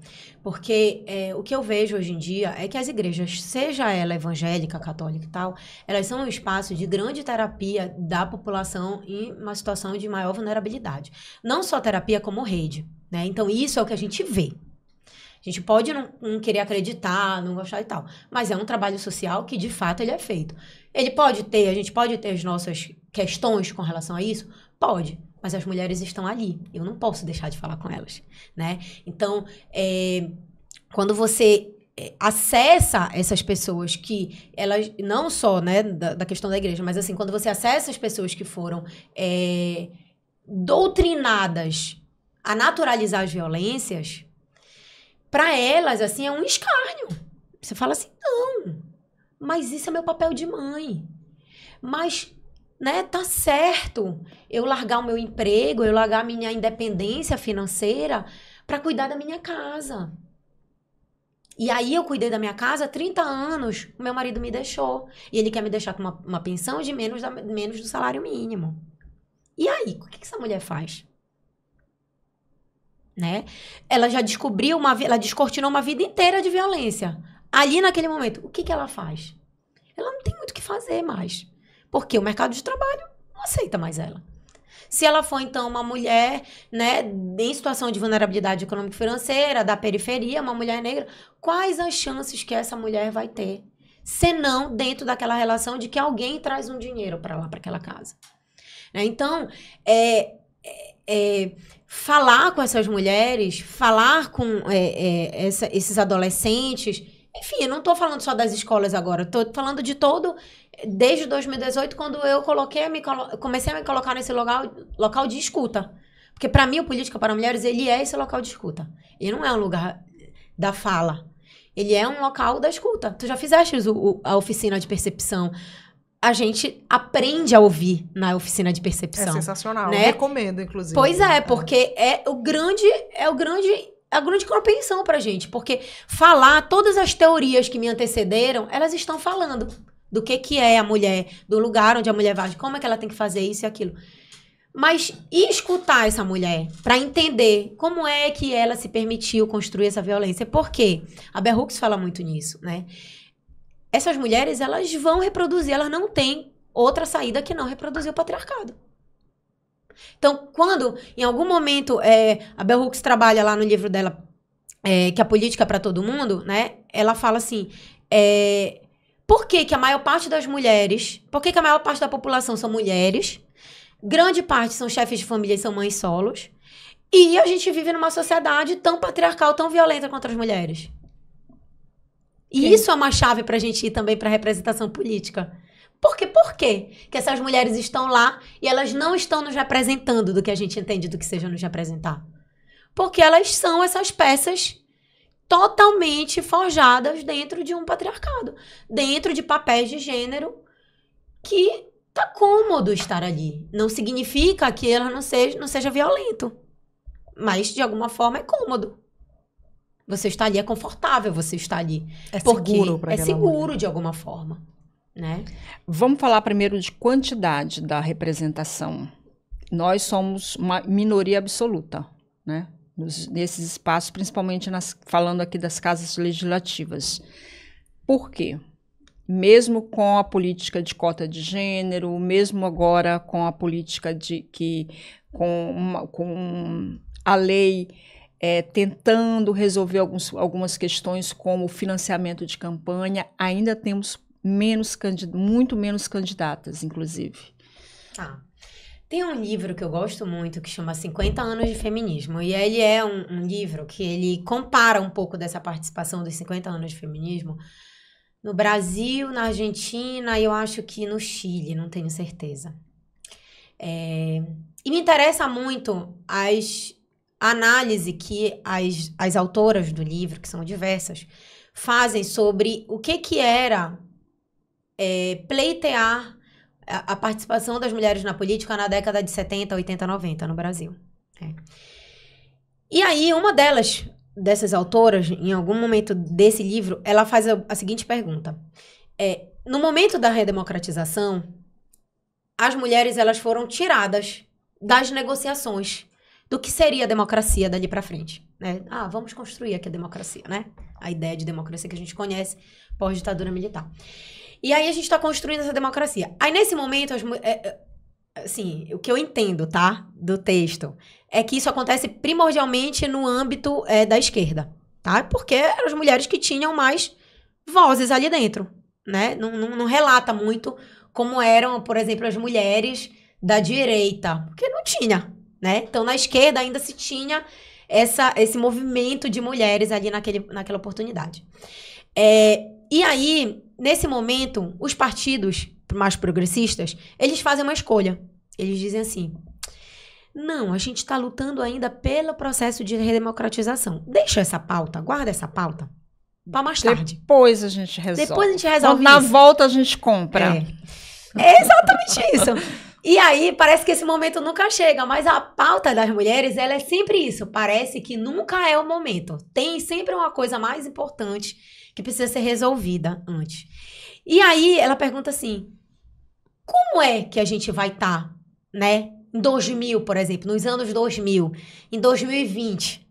porque o que eu vejo hoje em dia é que as igrejas, seja ela evangélica, católica e tal, elas são um espaço de grande terapia da população em uma situação de maior vulnerabilidade. Não só terapia, como rede, né? Então, isso é o que a gente vê. A gente pode não querer acreditar, não gostar e tal, mas é um trabalho social que, de fato, ele é feito. A gente pode ter as nossas questões com relação a isso? Pode. Mas as mulheres estão ali. Eu não posso deixar de falar com elas, né? Então, quando você acessa essas pessoas que elas, não só, né, da questão da igreja, mas assim, quando você acessa as pessoas que foram doutrinadas a naturalizar as violências, para elas, assim, é um escárnio. Você fala assim, não, mas isso é meu papel de mãe. Mas... né, tá certo eu largar o meu emprego, eu largar a minha independência financeira para cuidar da minha casa. E aí eu cuidei da minha casa há 30 anos, o meu marido me deixou. E ele quer me deixar com uma pensão de menos do salário mínimo. E aí, o que essa mulher faz? Né? Ela já descobriu ela descortinou uma vida inteira de violência. Ali naquele momento, o que ela faz? Ela não tem muito o que fazer mais. Porque o mercado de trabalho não aceita mais ela. Se ela for, então, uma mulher, né, em situação de vulnerabilidade econômica e financeira, da periferia, uma mulher negra, quais as chances que essa mulher vai ter? Senão dentro daquela relação de que alguém traz um dinheiro para lá, para aquela casa. Né? Então, falar com essas mulheres, falar com esses adolescentes... Enfim, eu não estou falando só das escolas agora, estou falando de todo... Desde 2018, quando eu comecei a me colocar nesse local de escuta. Porque para mim, o Política para Mulheres, ele é esse local de escuta. Ele não é um lugar da fala. Ele é um local da escuta. Tu já fizeste a oficina de percepção. A gente aprende a ouvir na oficina de percepção. É sensacional. Né? Eu recomendo, inclusive. Pois é, porque é a grande compreensão pra gente. Porque falar, todas as teorias que me antecederam, elas estão falando do que é a mulher, do lugar onde a mulher vai, como é que ela tem que fazer isso e aquilo. Mas e escutar essa mulher para entender como é que ela se permitiu construir essa violência? Por quê? A Bell Hooks fala muito nisso, né? Essas mulheres, elas vão reproduzir, elas não têm outra saída que não reproduzir o patriarcado. Então, quando, em algum momento, a Bell Hooks trabalha lá no livro dela, que é a política é para todo mundo, né? Ela fala assim, por que a maior parte das mulheres, por que a maior parte da população são mulheres, grande parte são chefes de família e são mães solos, e a gente vive numa sociedade tão patriarcal, tão violenta contra as mulheres. E isso é uma chave pra gente ir também pra representação política. Por quê que essas mulheres estão lá e elas não estão nos representando do que a gente entende do que seja nos representar? Porque elas são essas peças totalmente forjadas dentro de um patriarcado. Dentro de papéis de gênero que tá cômodo estar ali. Não significa que ela não seja violento. Mas, de alguma forma, é cômodo. Você está ali, é confortável você estar ali. É seguro para é seguro de alguma forma, né? Vamos falar primeiro de quantidade da representação. Nós somos uma minoria absoluta, né? Nesses espaços, principalmente falando aqui das casas legislativas. Por quê? Mesmo com a política de cota de gênero, mesmo agora com a política com a lei tentando resolver algumas questões como o financiamento de campanha, ainda temos muito menos candidatas, inclusive. Tem um livro que eu gosto muito que chama 50 anos de feminismo, e ele é um livro que ele compara um pouco dessa participação dos 50 anos de feminismo no Brasil, na Argentina e eu acho que no Chile, não tenho certeza. E me interessa muito a análise que as autoras do livro, que são diversas, fazem sobre o que era pleitear a participação das mulheres na política na década de 70, 80, 90 no Brasil. E aí, uma dessas autoras, em algum momento desse livro, ela faz a seguinte pergunta. No momento da redemocratização, as mulheres elas foram tiradas das negociações do que seria a democracia dali para frente, né? Vamos construir aqui a democracia, né? A ideia de democracia que a gente conhece pós-ditadura militar. E aí a gente tá construindo essa democracia. Aí nesse momento, assim, o que eu entendo, tá? Do texto, é que isso acontece primordialmente no âmbito da esquerda, tá? Porque eram as mulheres que tinham mais vozes ali dentro, né? Não relata muito como eram, por exemplo, as mulheres da direita, porque não tinha, né? Então, na esquerda ainda se tinha esse movimento de mulheres ali naquela oportunidade. E aí, nesse momento, os partidos mais progressistas, eles fazem uma escolha. Eles dizem assim, não, a gente está lutando ainda pelo processo de redemocratização. Deixa essa pauta, guarda essa pauta para mais tarde. Depois a gente resolve. Depois a gente resolve Na volta a gente compra. É exatamente isso. E aí, parece que esse momento nunca chega, mas a pauta das mulheres, ela é sempre isso. Parece que nunca é o momento. Tem sempre uma coisa mais importante que precisa ser resolvida antes. E aí, ela pergunta assim, como é que a gente vai estar, né? Em 2000, por exemplo, nos anos 2000, em 2020,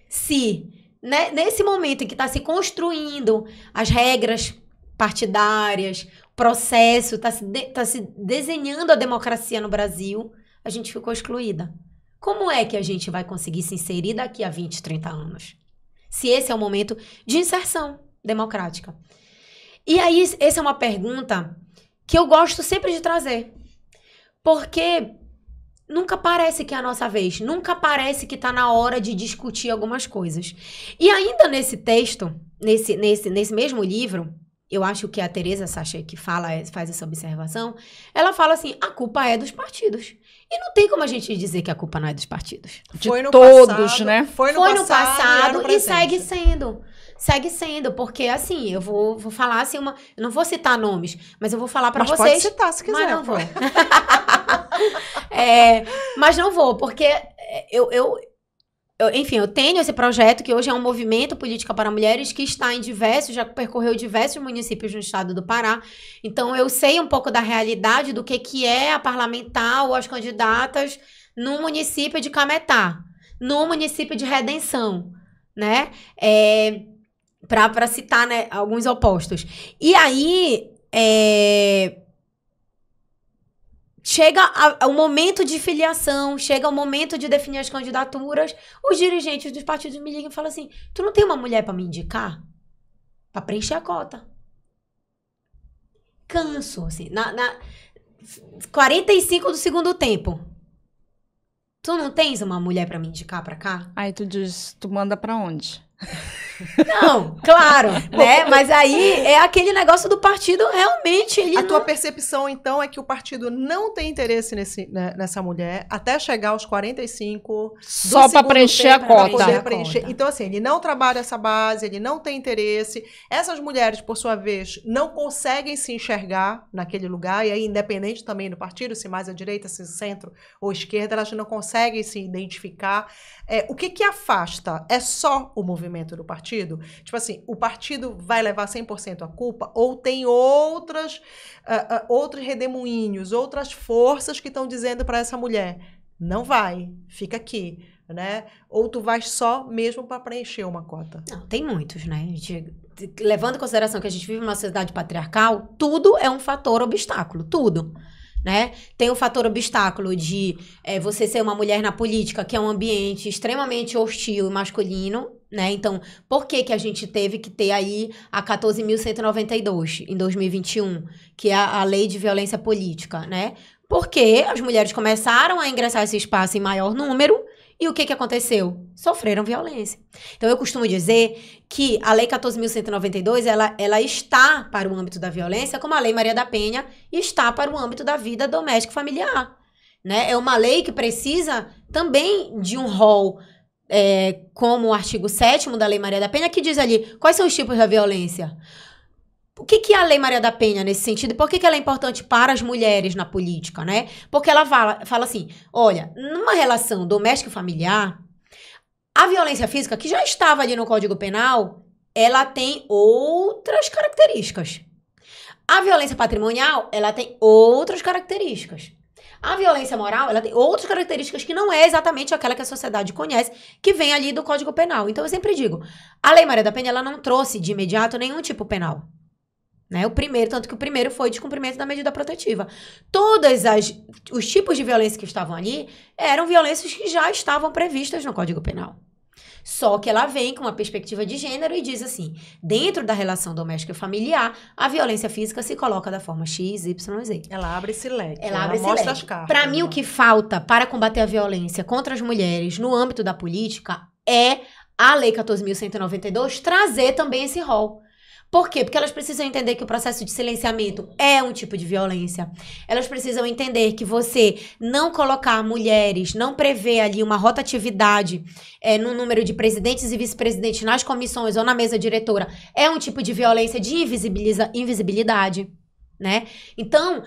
se, né, nesse momento em que está se construindo as regras partidárias, processo, tá se desenhando a democracia no Brasil, a gente ficou excluída. Como é que a gente vai conseguir se inserir daqui a 20, 30 anos? Se esse é o momento de inserção democrática. E aí, essa é uma pergunta que eu gosto sempre de trazer. Porque nunca parece que é a nossa vez. Nunca parece que está na hora de discutir algumas coisas. E ainda nesse texto, nesse mesmo livro, eu acho que a Tereza Sachet que faz essa observação, ela fala assim, a culpa é dos partidos. E não tem como a gente dizer que a culpa não é dos partidos. Foi no todos, passado, né? Foi no passado e segue sendo. Segue sendo, porque assim, eu vou falar assim, eu não vou citar nomes, mas eu vou falar pra vocês. Pode citar se quiser. Mas não vou. Mas não vou, porque enfim, eu tenho esse projeto que hoje é um movimento Política para Mulheres que está em já percorreu diversos municípios no estado do Pará. Então, eu sei um pouco da realidade do que é a parlamentar ou as candidatas no município de Cametá, no município de Redenção, né? Para citar, né, alguns opostos. E aí, chega o momento de filiação, chega o momento de definir as candidaturas, os dirigentes dos partidos me ligam e falam assim, tu não tem uma mulher para me indicar? Para preencher a cota. Canso, assim, na 45 do segundo tempo. Tu não tens uma mulher para me indicar para cá? Aí tu diz, tu manda para onde? Não, claro, né? Mas aí é aquele negócio do partido realmente. Tua percepção, então, é que o partido não tem interesse nessa mulher até chegar aos 45. Só para preencher a cota. Então, assim, ele não trabalha essa base, ele não tem interesse. Essas mulheres, por sua vez, não conseguem se enxergar naquele lugar, e aí, independente também do partido, se mais à direita, se centro ou esquerda, elas não conseguem se identificar. O que afasta? É só o movimento do partido? Tipo assim, o partido vai levar 100% a culpa ou tem outros redemoinhos, outras forças que estão dizendo para essa mulher, não vai, fica aqui, né? Ou tu vais só mesmo para preencher uma cota? Não, tem muitos, né? Levando em consideração que a gente vive numa sociedade patriarcal, tudo é um fator obstáculo, tudo. Né? Tem o fator obstáculo de você ser uma mulher na política, que é um ambiente extremamente hostil e masculino, né? Então, por que a gente teve que ter aí a 14.192 em 2021, que é a lei de violência política, né? Porque as mulheres começaram a ingressar esse espaço em maior número. E o que aconteceu? Sofreram violência. Então, eu costumo dizer que a Lei 14.192, ela está para o âmbito da violência, como a Lei Maria da Penha está para o âmbito da vida doméstica e familiar. Né? É uma lei que precisa também de um rol, como o artigo 7º da Lei Maria da Penha, que diz ali quais são os tipos da violência. O que é a Lei Maria da Penha nesse sentido? E por que ela é importante para as mulheres na política, né? Porque ela fala assim, olha, numa relação doméstica e familiar, a violência física, que já estava ali no Código Penal, ela tem outras características. A violência patrimonial, ela tem outras características. A violência moral, ela tem outras características que não é exatamente aquela que a sociedade conhece, que vem ali do Código Penal. Então, eu sempre digo, a Lei Maria da Penha, ela não trouxe de imediato nenhum tipo penal. Né? Tanto que o primeiro foi descumprimento da medida protetiva. Os tipos de violência que estavam ali eram violências que já estavam previstas no Código Penal. Só que ela vem com uma perspectiva de gênero e diz assim, dentro da relação doméstica e familiar, a violência física se coloca da forma X, Y, Z. Ela abre esse leque. Ela abre esse mostra leque. As cartas. Para mim, o que falta para combater a violência contra as mulheres no âmbito da política é a Lei 14.192 trazer também esse rol. Por quê? Porque elas precisam entender que o processo de silenciamento é um tipo de violência. Elas precisam entender que você não colocar mulheres, não prever ali uma rotatividade no número de presidentes e vice-presidentes nas comissões ou na mesa diretora é um tipo de violência de invisibilidade, né? Então,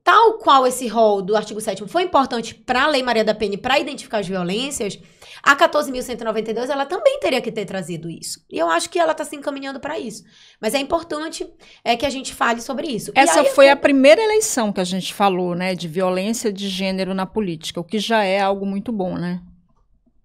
tal qual esse rol do artigo 7º foi importante para a Lei Maria da Penha para identificar as violências, a 14.192, ela também teria que ter trazido isso. E eu acho que ela está se encaminhando para isso. Mas é importante que a gente fale sobre isso. Essa foi a primeira eleição que a gente falou, né, de violência de gênero na política, o que já é algo muito bom, né?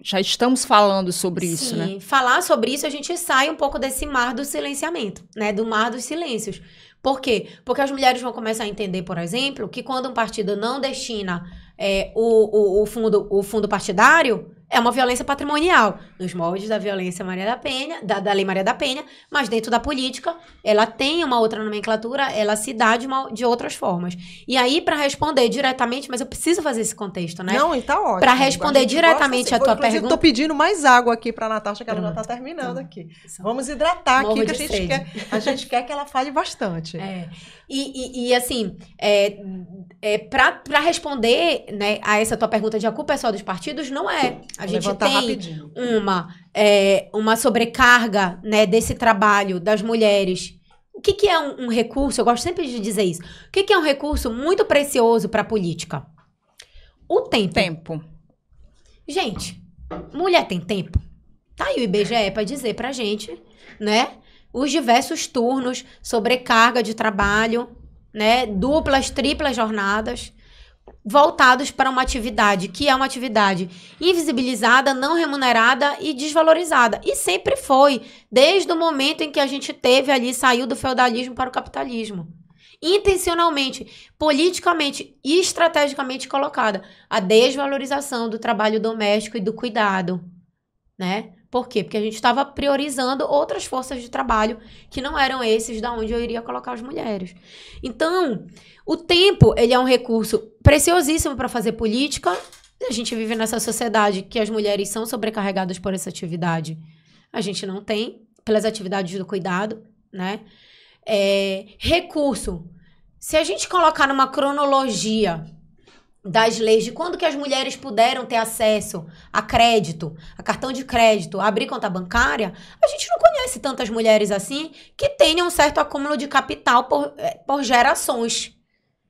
Já estamos falando sobre isso, né? Sim, falar sobre isso a gente sai um pouco desse mar do silenciamento, né? Do mar dos silêncios. Por quê? Porque as mulheres vão começar a entender, por exemplo, que quando um partido não destina o fundo partidário, É uma violência patrimonial, nos moldes da violência Maria da Penha, da Lei Maria da Penha, mas dentro da política, ela tem uma outra nomenclatura, ela se dá de outras formas. E aí, para responder diretamente, mas eu preciso fazer esse contexto, né? Não, e tá ótimo. Para responder diretamente a tua pergunta. Eu tô pedindo mais água aqui pra Natasha, que ela já tá terminando aqui. Vamos hidratar aqui, que a gente quer que ela fale bastante. E assim, para responder, né, a essa tua pergunta de a culpa é só dos partidos, não é. A gente tem uma sobrecarga, né, desse trabalho das mulheres. O que é um recurso? Eu gosto sempre de dizer isso. O que é um recurso muito precioso para a política? O tempo. Gente, mulher tem tempo? Tá aí o IBGE para dizer pra gente, né? Os diversos turnos, sobrecarga de trabalho, né? Duplas, triplas jornadas, voltados para uma atividade que é uma atividade invisibilizada, não remunerada e desvalorizada. E sempre foi, desde o momento em que a gente teve ali, saiu do feudalismo para o capitalismo. Intencionalmente, politicamente e estrategicamente colocada a desvalorização do trabalho doméstico e do cuidado, né? Por quê? Porque a gente estava priorizando outras forças de trabalho que não eram esses da onde eu iria colocar as mulheres. Então, o tempo, ele é um recurso preciosíssimo para fazer política. A gente vive nessa sociedade que as mulheres são sobrecarregadas por essa atividade. A gente não tem, pelas atividades do cuidado, né? Recurso. Se a gente colocar numa cronologia das leis de quando que as mulheres puderam ter acesso a crédito, a cartão de crédito, a abrir conta bancária, a gente não conhece tantas mulheres assim que tenham um certo acúmulo de capital por gerações,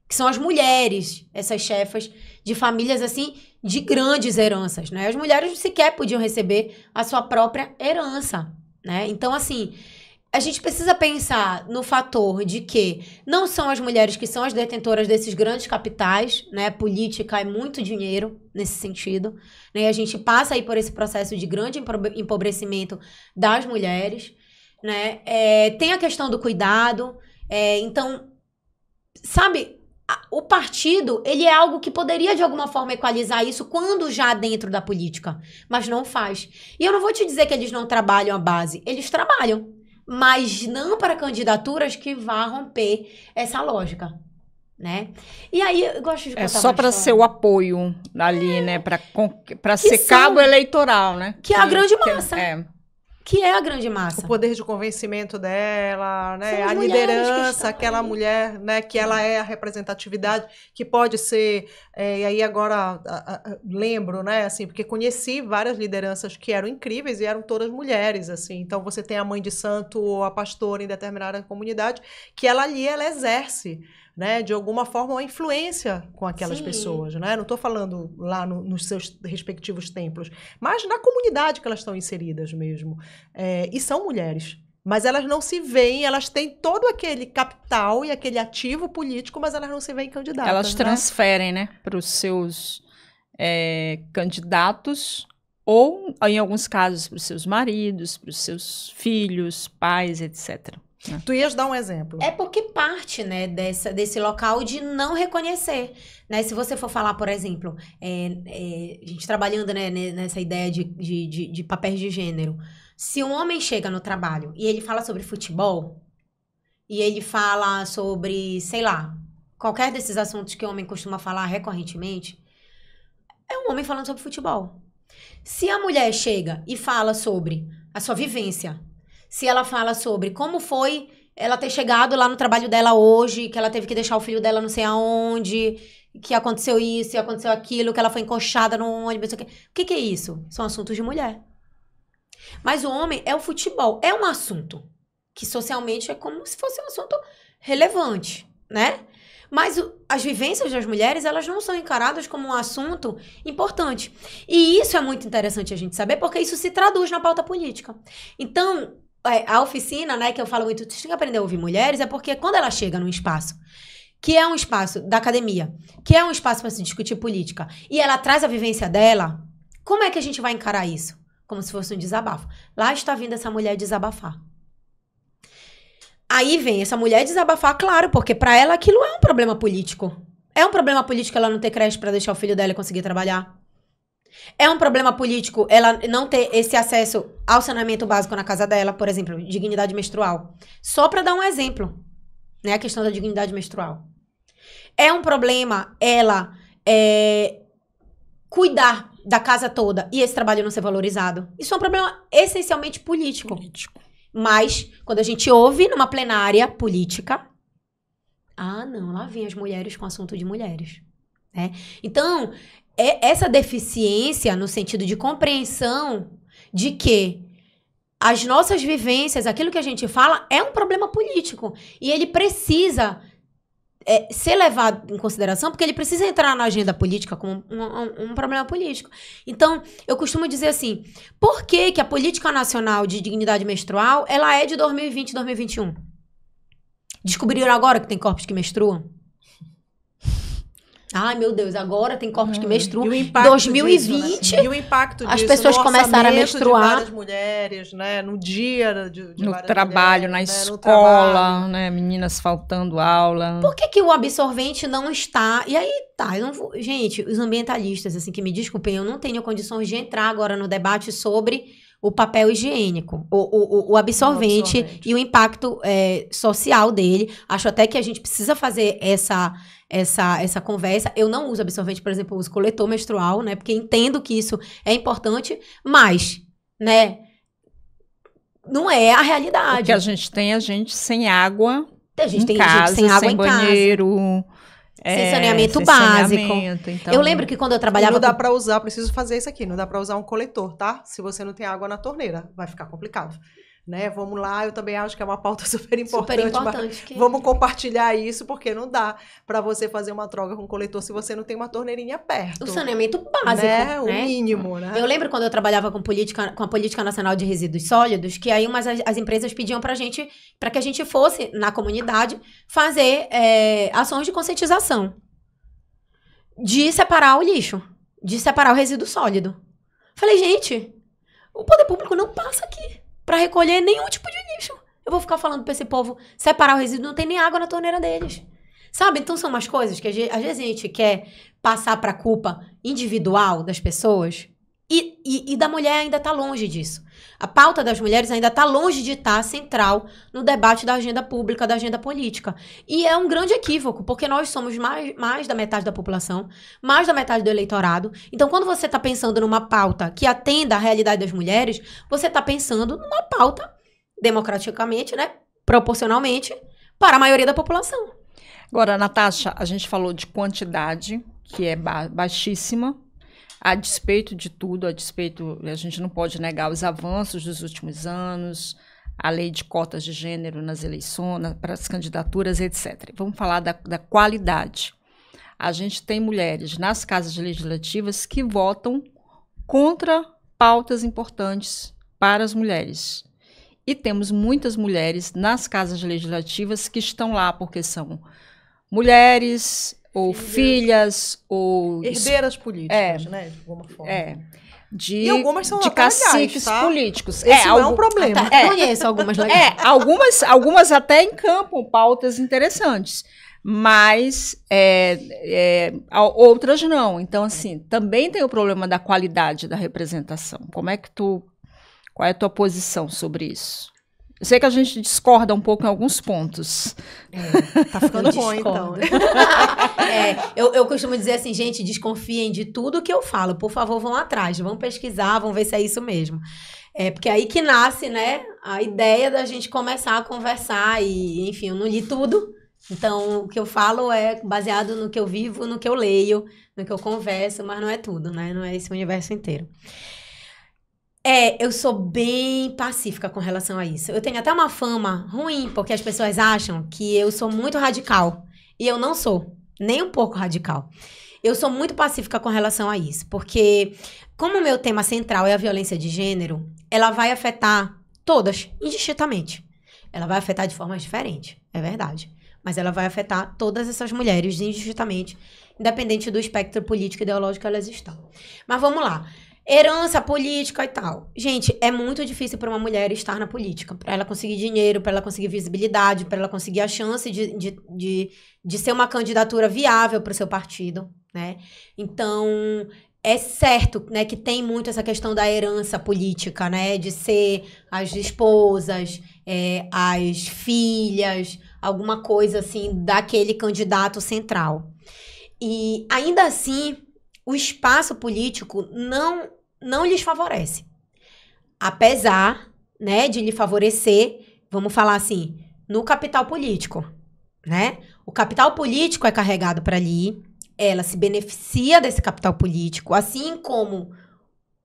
que são as mulheres, essas chefas de famílias assim de grandes heranças, né? As mulheres sequer podiam receber a sua própria herança, né? Então, assim, a gente precisa pensar no fator de que não são as mulheres que são as detentoras desses grandes capitais, né? Política é muito dinheiro nesse sentido, né? A gente passa aí por esse processo de grande empobrecimento das mulheres, né? Tem a questão do cuidado, então, sabe, o partido, ele é algo que poderia de alguma forma equalizar isso quando já dentro da política, mas não faz. E eu não vou te dizer que eles não trabalham a base, eles trabalham, mas não para candidaturas que vá romper essa lógica, né? E aí, eu gosto de contar só para ser o apoio ali, né? Para ser cabo eleitoral, né? Que é a grande massa. Que é a grande massa. O poder de convencimento dela, né? A liderança, aquela mulher, né? Que ela é a representatividade, que pode ser... e aí agora lembro, né? Assim, porque conheci várias lideranças que eram incríveis e eram todas mulheres, assim. Então você tem a mãe de santo ou a pastora em determinada comunidade, que ela ali, ela exerce, né, de alguma forma, uma influência com aquelas pessoas, né? Não estou falando lá nos seus respectivos templos, mas na comunidade que elas estão inseridas mesmo. E são mulheres. Mas elas não se veem, elas têm todo aquele capital e aquele ativo político, mas elas não se veem candidatas. Elas transferem, né, para os seus candidatos ou, em alguns casos, para os seus maridos, para os seus filhos, pais, etc. Tu ias dar um exemplo. É porque parte, né, desse local de não reconhecer, né? Se você for falar, por exemplo, a gente trabalhando, né, nessa ideia de papéis de gênero. Se um homem chega no trabalho e ele fala sobre futebol, e ele fala sobre, sei lá, qualquer desses assuntos que o homem costuma falar recorrentemente, é um homem falando sobre futebol. Se a mulher chega e fala sobre a sua vivência, se ela fala sobre como foi ela ter chegado lá no trabalho dela hoje, que ela teve que deixar o filho dela não sei aonde, que aconteceu isso, que aconteceu aquilo, que ela foi encoxada no ônibus, o que é isso? São assuntos de mulher. Mas o homem é o futebol, é um assunto que socialmente é como se fosse um assunto relevante, né? Mas as vivências das mulheres, elas não são encaradas como um assunto importante. E isso é muito interessante a gente saber, porque isso se traduz na pauta política. Então, a oficina, né, que eu falo muito, você tem que aprender a ouvir mulheres, é porque quando ela chega num espaço, que é um espaço da academia, que é um espaço para se discutir política, e ela traz a vivência dela, como é que a gente vai encarar isso? Como se fosse um desabafo. Lá está vindo essa mulher desabafar. Aí vem essa mulher desabafar, claro, porque para ela aquilo é um problema político. É um problema político ela não ter creche para deixar o filho dela conseguir trabalhar. É um problema político ela não ter esse acesso ao saneamento básico na casa dela, por exemplo, dignidade menstrual. Só para dar um exemplo, né, a questão da dignidade menstrual. É um problema ela cuidar da casa toda e esse trabalho não ser valorizado. Isso é um problema essencialmente político. Mas, quando a gente ouve numa plenária política, não, lá vem as mulheres com assunto de mulheres. Né? Então, essa deficiência no sentido de compreensão de que as nossas vivências, aquilo que a gente fala, é um problema político. E ele precisa ser levado em consideração, porque ele precisa entrar na agenda política como um problema político. Então, eu costumo dizer assim, por que a política nacional de dignidade menstrual, ela é de 2020 e 2021? Descobriram agora que tem corpos que menstruam? Ai, meu Deus, agora tem corpos que menstruam. Em 2020, disso, né? E o impacto disso, as pessoas começaram a menstruar. De várias mulheres, né? No dia de no várias trabalho, mulheres, na né? escola, né? Meninas faltando aula. Por que o absorvente não está... E aí, tá, eu não vou... Gente, os ambientalistas, assim, que me desculpem, eu não tenho condições de entrar agora no debate sobre o papel higiênico, o absorvente e o impacto social dele. Acho até que a gente precisa fazer essa conversa. Eu não uso absorvente, por exemplo, eu uso coletor menstrual, né? Porque entendo que isso é importante, mas, né? Não é a realidade. O que a gente sem água tem casa, gente sem água sem em banheiro, sem saneamento sem básico. Saneamento, então... Eu lembro que quando eu trabalhava... Não dá pra usar, preciso fazer isso aqui, não dá pra usar um coletor, tá? Se você não tem água na torneira, vai ficar complicado. Né? Vamos lá, eu também acho que é uma pauta super importante. Vamos compartilhar isso, porque não dá para você fazer uma troca com coletor se você não tem uma torneirinha perto. O saneamento básico, né? O mínimo, né? Eu lembro quando eu trabalhava com a Política Nacional de Resíduos Sólidos, que aí as empresas pediam para que a gente fosse na comunidade fazer ações de conscientização de separar o lixo, de separar o resíduo sólido. Falei, gente, o poder público não passa aqui para recolher nenhum tipo de lixo. Eu vou ficar falando pra esse povo separar o resíduo, não tem nem água na torneira deles. Sabe? Então são umas coisas que às vezes a gente quer passar pra culpa individual das pessoas e da mulher ainda tá longe disso. A pauta das mulheres ainda tá longe de estar central no debate da agenda pública, da agenda política. E é um grande equívoco, porque nós somos mais da metade da população, mais da metade do eleitorado. Então, quando você tá pensando numa pauta que atenda à realidade das mulheres, você tá pensando numa pauta democraticamente, né, proporcionalmente, para a maioria da população. Agora, Natasha, a gente falou de quantidade, que é baixíssima. A despeito de tudo, a gente não pode negar os avanços dos últimos anos, a lei de cotas de gênero nas eleições, para as candidaturas, etc. Vamos falar da qualidade. A gente tem mulheres nas casas legislativas que votam contra pautas importantes para as mulheres. E temos muitas mulheres nas casas legislativas que estão lá porque são mulheres... ou filhas, ou... herdeiras políticas, né? De alguma forma. E algumas são de caciques tá? políticos. Esse não é um problema. Conheço algumas legais. Algumas até encampam pautas interessantes, mas outras não. Então, assim, também tem o problema da qualidade da representação. Qual é a tua posição sobre isso? Eu sei que a gente discorda um pouco em alguns pontos. Tá ficando bom, então. Eu costumo dizer assim, gente, desconfiem de tudo que eu falo. Por favor, vão atrás, vão pesquisar, vão ver se é isso mesmo. Porque é aí que nasce, né, a ideia da gente começar a conversar e, enfim, eu não li tudo. Então, o que eu falo é baseado no que eu vivo, no que eu leio, no que eu converso, mas não é tudo, né? Não é esse universo inteiro. Eu sou bem pacífica com relação a isso. Eu tenho até uma fama ruim, porque as pessoas acham que eu sou muito radical. E eu não sou, nem um pouco radical. Eu sou muito pacífica com relação a isso, porque como o meu tema central é a violência de gênero, ela vai afetar todas, indistintamente. Ela vai afetar de formas diferentes, é verdade. Mas ela vai afetar todas essas mulheres, indistintamente, independente do espectro político e ideológico que elas estão. Mas vamos lá. Herança política e tal. Gente, é muito difícil para uma mulher estar na política. Para ela conseguir dinheiro, para ela conseguir visibilidade, para ela conseguir a chance de ser uma candidatura viável para o seu partido, né? Então, É certo, né, que tem muito essa questão da herança política, né, de ser as esposas, as filhas, alguma coisa assim daquele candidato central. E ainda assim, o espaço político não lhes favorece. Apesar, né, de lhe favorecer, vamos falar assim, no capital político, né? O capital político é carregado para ali, ela se beneficia desse capital político, assim como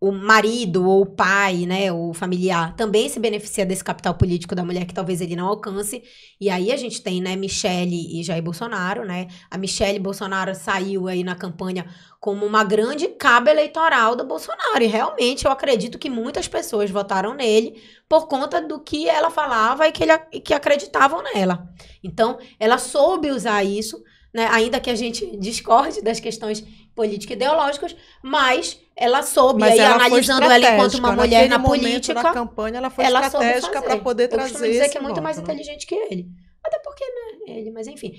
o marido ou o pai, né, o familiar, também se beneficia desse capital político da mulher que talvez ele não alcance. E aí a gente tem, né, Michele e Jair Bolsonaro, né? A Michele Bolsonaro saiu aí na campanha como uma grande cabo eleitoral do Bolsonaro. E realmente eu acredito que muitas pessoas votaram nele por conta do que ela falava e que acreditavam nela. Então, ela soube usar isso, né, ainda que a gente discorde das questões político-ideológicas, mas ela soube, aí analisando ela enquanto uma mulher na política, na campanha, ela foi estratégica para poder trazer esse voto. Eu costumo dizer que é muito mais inteligente que ele. Até porque, né, ele, mas enfim,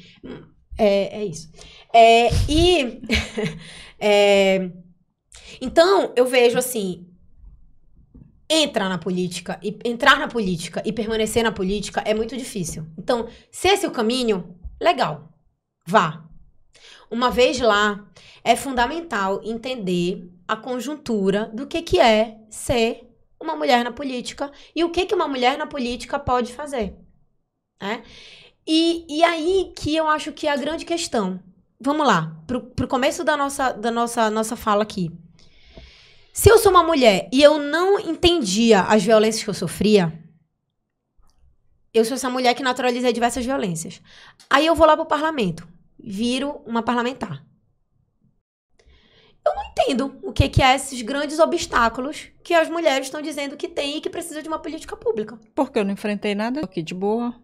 é isso. Então, eu vejo assim, entrar na política e permanecer na política é muito difícil. Então, se esse é o caminho, legal, vá. Uma vez lá, é fundamental entender a conjuntura do que é ser uma mulher na política e o que uma mulher na política pode fazer, né? E aí que eu acho que é a grande questão. Vamos lá, pro começo da nossa fala aqui. Se eu sou uma mulher e eu não entendia as violências que eu sofria, eu sou essa mulher que naturaliza diversas violências. Aí eu vou lá pro parlamento, viro uma parlamentar. Eu não entendo o que é esses grandes obstáculos que as mulheres estão dizendo que tem e que precisa de uma política pública. Porque eu não enfrentei nada. Tô aqui de boa.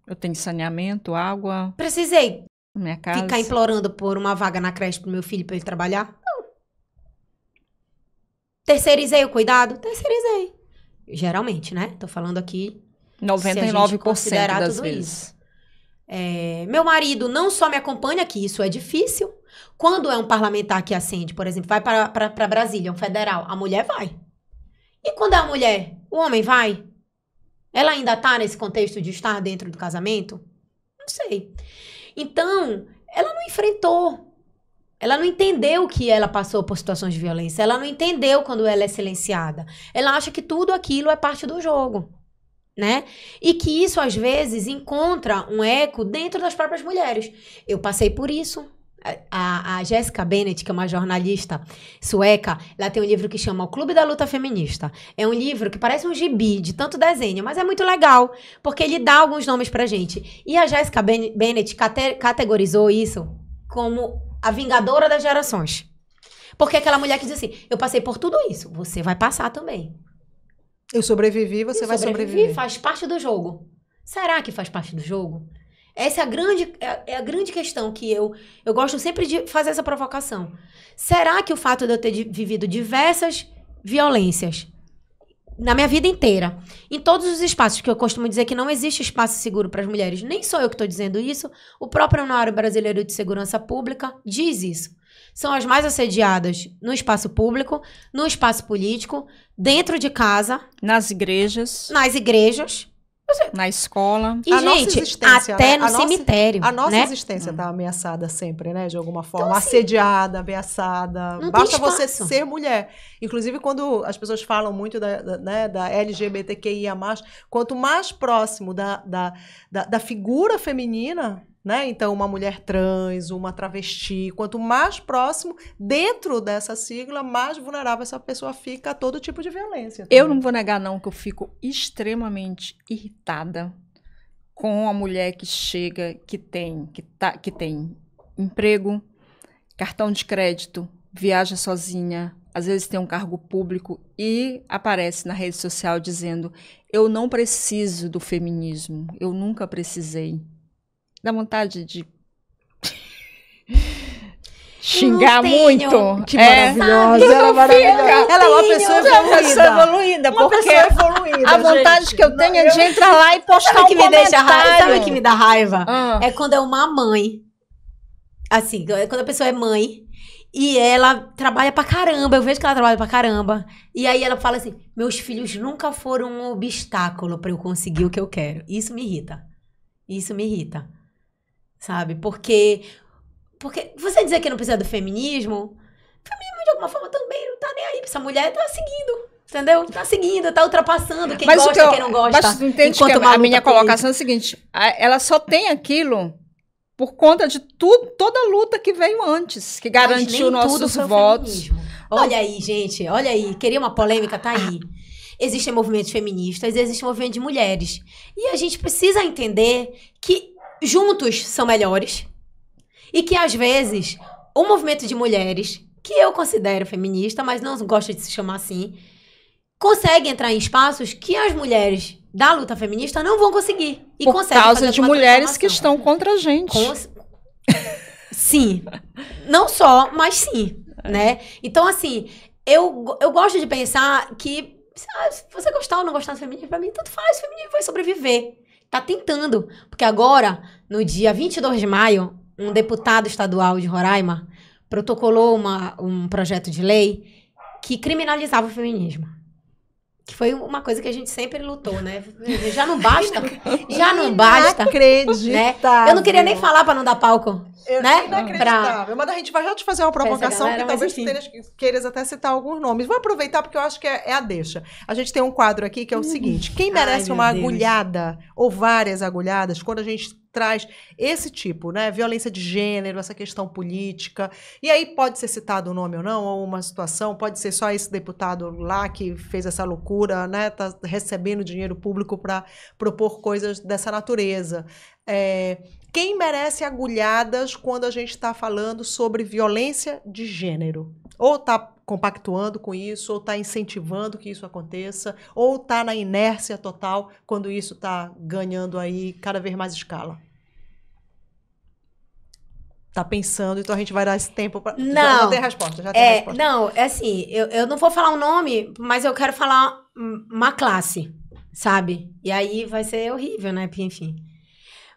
Eu tenho saneamento, água. Precisei na minha casa. Ficar implorando por uma vaga na creche pro meu filho para ele trabalhar? Não. Terceirizei o cuidado? Terceirizei. Geralmente, né? Tô falando aqui 99% das vezes. Meu marido não só me acompanha, que isso é difícil. Quando é um parlamentar que ascende, por exemplo, vai para Brasília, um federal, a mulher vai. E quando é a mulher, o homem vai? Ela ainda tá nesse contexto de estar dentro do casamento? Não sei. Então, ela não enfrentou. Ela não entendeu que ela passou por situações de violência. Ela não entendeu quando ela é silenciada. Ela acha que tudo aquilo é parte do jogo, né? E que isso, às vezes, encontra um eco dentro das próprias mulheres. Eu passei por isso. A Jessica Bennett, que é uma jornalista sueca, ela tem um livro que chama O Clube da Luta Feminista. É um livro que parece um gibi de tanto desenho, mas é muito legal, porque ele dá alguns nomes pra gente. E a Jessica Bennett categorizou isso como a vingadora das gerações. Porque é aquela mulher que diz assim, eu passei por tudo isso, você vai passar também. Eu sobrevivi, você vai sobreviver. Faz parte do jogo. Será que faz parte do jogo? Essa é a grande questão que eu gosto sempre de fazer essa provocação. Será que o fato de eu ter vivido diversas violências na minha vida inteira, em todos os espaços, que eu costumo dizer que não existe espaço seguro para as mulheres, nem sou eu que estou dizendo isso, o próprio Anuário Brasileiro de Segurança Pública diz isso. São as mais assediadas no espaço público, no espaço político, dentro de casa. Nas igrejas. Na escola. E, gente, até no cemitério. A nossa né? existência está ameaçada sempre, né? De alguma forma. Então, assim, assediada, ameaçada. Basta você ser mulher. Inclusive, quando as pessoas falam muito da LGBTQIA+, quanto mais próximo da figura feminina, né? Então, uma mulher trans, uma travesti, quanto mais próximo, dentro dessa sigla, mais vulnerável essa pessoa fica a todo tipo de violência. Eu não vou negar, não, que eu fico extremamente irritada com a mulher que chega, que tem emprego, cartão de crédito, viaja sozinha, às vezes tem um cargo público e aparece na rede social dizendo: eu não preciso do feminismo, eu nunca precisei. Dá vontade de xingar muito. Que maravilhosa. Ela é maravilhosa. Ela é uma pessoa evoluída. Uma pessoa evoluída. A vontade que eu tenho é de entrar lá e postar um comentário. Sabe o que me dá raiva? É quando é uma mãe. Assim, quando a pessoa é mãe E ela trabalha pra caramba, eu vejo que ela trabalha pra caramba. E aí ela fala assim, meus filhos nunca foram um obstáculo pra eu conseguir o que eu quero. Isso me irrita. Isso me irrita. Sabe? Porque você dizer que não precisa do feminismo, o feminismo de alguma forma também não tá nem aí pra essa mulher, tá seguindo. Entendeu? Tá seguindo, tá ultrapassando quem gosta, quem não gosta. Mas tu entende que a minha colocação é a seguinte, ela só tem aquilo por conta de toda a luta que veio antes, que garantiu nossos votos. Olha aí, gente, olha aí. Queria uma polêmica? Tá aí. Existem movimentos feministas, existem movimentos de mulheres. E a gente precisa entender que juntos são melhores. E que, às vezes, o movimento de mulheres, que eu considero feminista, mas não gosto de se chamar assim, consegue entrar em espaços que as mulheres da luta feminista não vão conseguir. E por causa de mulheres que estão contra a gente. Sim. Não só, mas sim. Né? Então, assim, eu gosto de pensar que se você gostar ou não gostar do feminismo, pra mim, tanto faz. O feminismo vai sobreviver. Tá tentando. Porque agora, no dia 22 de maio, um deputado estadual de Roraima protocolou um projeto de lei que criminalizava o feminismo. Que foi uma coisa que a gente sempre lutou, né? Já não basta. Né? Eu não queria nem falar pra não dar palco. Né? Inacreditável. Mas a gente vai já te fazer uma provocação que talvez queiras até citar alguns nomes. Vou aproveitar porque eu acho que é a deixa. A gente tem um quadro aqui que é o seguinte. Quem merece uma agulhada ou várias agulhadas quando a gente traz esse tipo, né? Violência de gênero, essa questão política. E aí pode ser citado um nome ou não, ou uma situação, pode ser só esse deputado lá que fez essa loucura, né? Tá recebendo dinheiro público para propor coisas dessa natureza. Quem merece agulhadas quando a gente está falando sobre violência de gênero? Ou está compactuando com isso, ou está incentivando que isso aconteça, ou está na inércia total quando isso está ganhando aí cada vez mais escala? Tá pensando, então a gente vai dar esse tempo para... Não. Já tem resposta, já tem resposta. Não, é assim, eu não vou falar um nome, mas eu quero falar uma classe, sabe? E aí vai ser horrível, né? Porque, enfim...